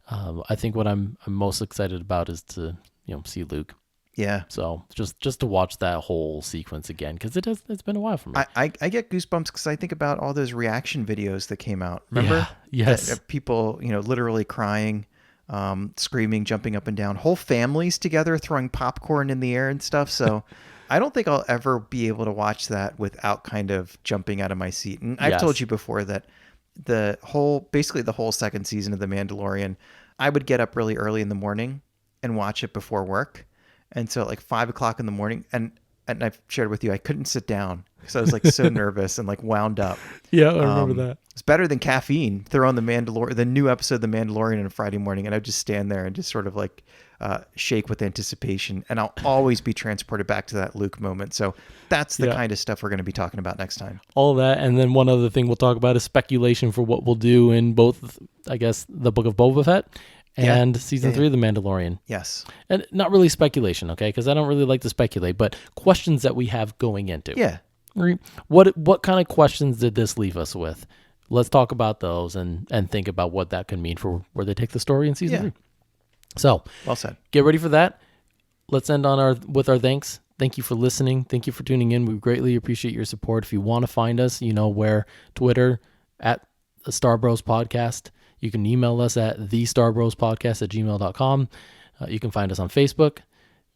Speaker 1: I think what I'm most excited about is to see Luke.
Speaker 2: Yeah.
Speaker 1: So just to watch that whole sequence again, because it's been a while for me.
Speaker 2: I get goosebumps because I think about all those reaction videos that came out. Remember?
Speaker 1: Yeah. Yes.
Speaker 2: People, literally crying, screaming, jumping up and down, whole families together throwing popcorn in the air and stuff. So I don't think I'll ever be able to watch that without kind of jumping out of my seat. And I've told you before that basically the whole second season of The Mandalorian, I would get up really early in the morning and watch it before work. And so at like 5 o'clock in the morning, and I've shared with you, I couldn't sit down because I was like so nervous and like wound up.
Speaker 1: Yeah, I remember that.
Speaker 2: It's better than caffeine. Throw on the new episode of The Mandalorian on a Friday morning, and I would just stand there and just sort of like shake with anticipation. And I'll always be transported back to that Luke moment. So that's the kind of stuff we're going to be talking about next time.
Speaker 1: All that, and then one other thing we'll talk about is speculation for what we'll do in both, I guess, the Book of Boba Fett and season 3 of The Mandalorian.
Speaker 2: Yes.
Speaker 1: And not really speculation, okay? Because I don't really like to speculate, but questions that we have going into.
Speaker 2: Yeah.
Speaker 1: What kind of questions did this leave us with? Let's talk about those and think about what that could mean for where they take the story in season 3. So,
Speaker 2: well said.
Speaker 1: Get ready for that. Let's end with our thanks. Thank you for listening. Thank you for tuning in. We greatly appreciate your support. If you want to find us, you know where. Twitter at the Star Bros Podcast. You can email us at thestarbrospodcast@gmail.com. You can find us on Facebook.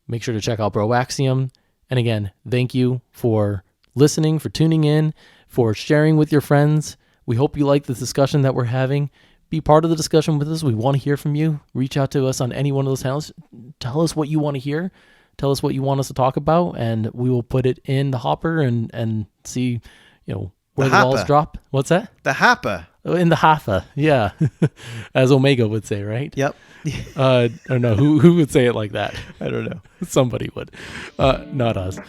Speaker 1: Make sure to check out BROAXIUM. And again, thank you for listening, for tuning in, for sharing with your friends. We hope you like the discussion that we're having. Be part of the discussion with us. We want to hear from you. Reach out to us on any one of those channels. Tell us what you want to hear. Tell us what you want us to talk about, and we will put it in the hopper and see, where the balls drop. What's that?
Speaker 2: The hopper.
Speaker 1: In the hopper, yeah. As Omega would say, right?
Speaker 2: Yep.
Speaker 1: I don't know. Who would say it like that?
Speaker 2: I don't know.
Speaker 1: Somebody would. Not us.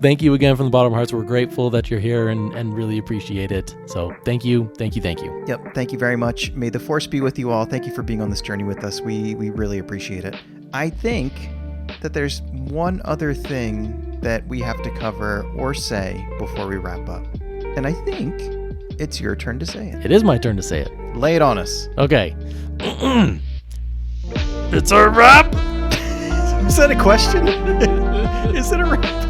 Speaker 1: Thank you again from the bottom of our hearts. We're grateful that you're here and really appreciate it. So thank you. Thank you. Thank you.
Speaker 2: Yep. Thank you very much. May the force be with you all. Thank you for being on this journey with us. We really appreciate it. I think that there's one other thing that we have to cover or say before we wrap up. And I think it's your turn to say it.
Speaker 1: It is my turn to say it.
Speaker 2: Lay it on us.
Speaker 1: Okay. It's a wrap.
Speaker 2: Is that a question? Is it a wrap?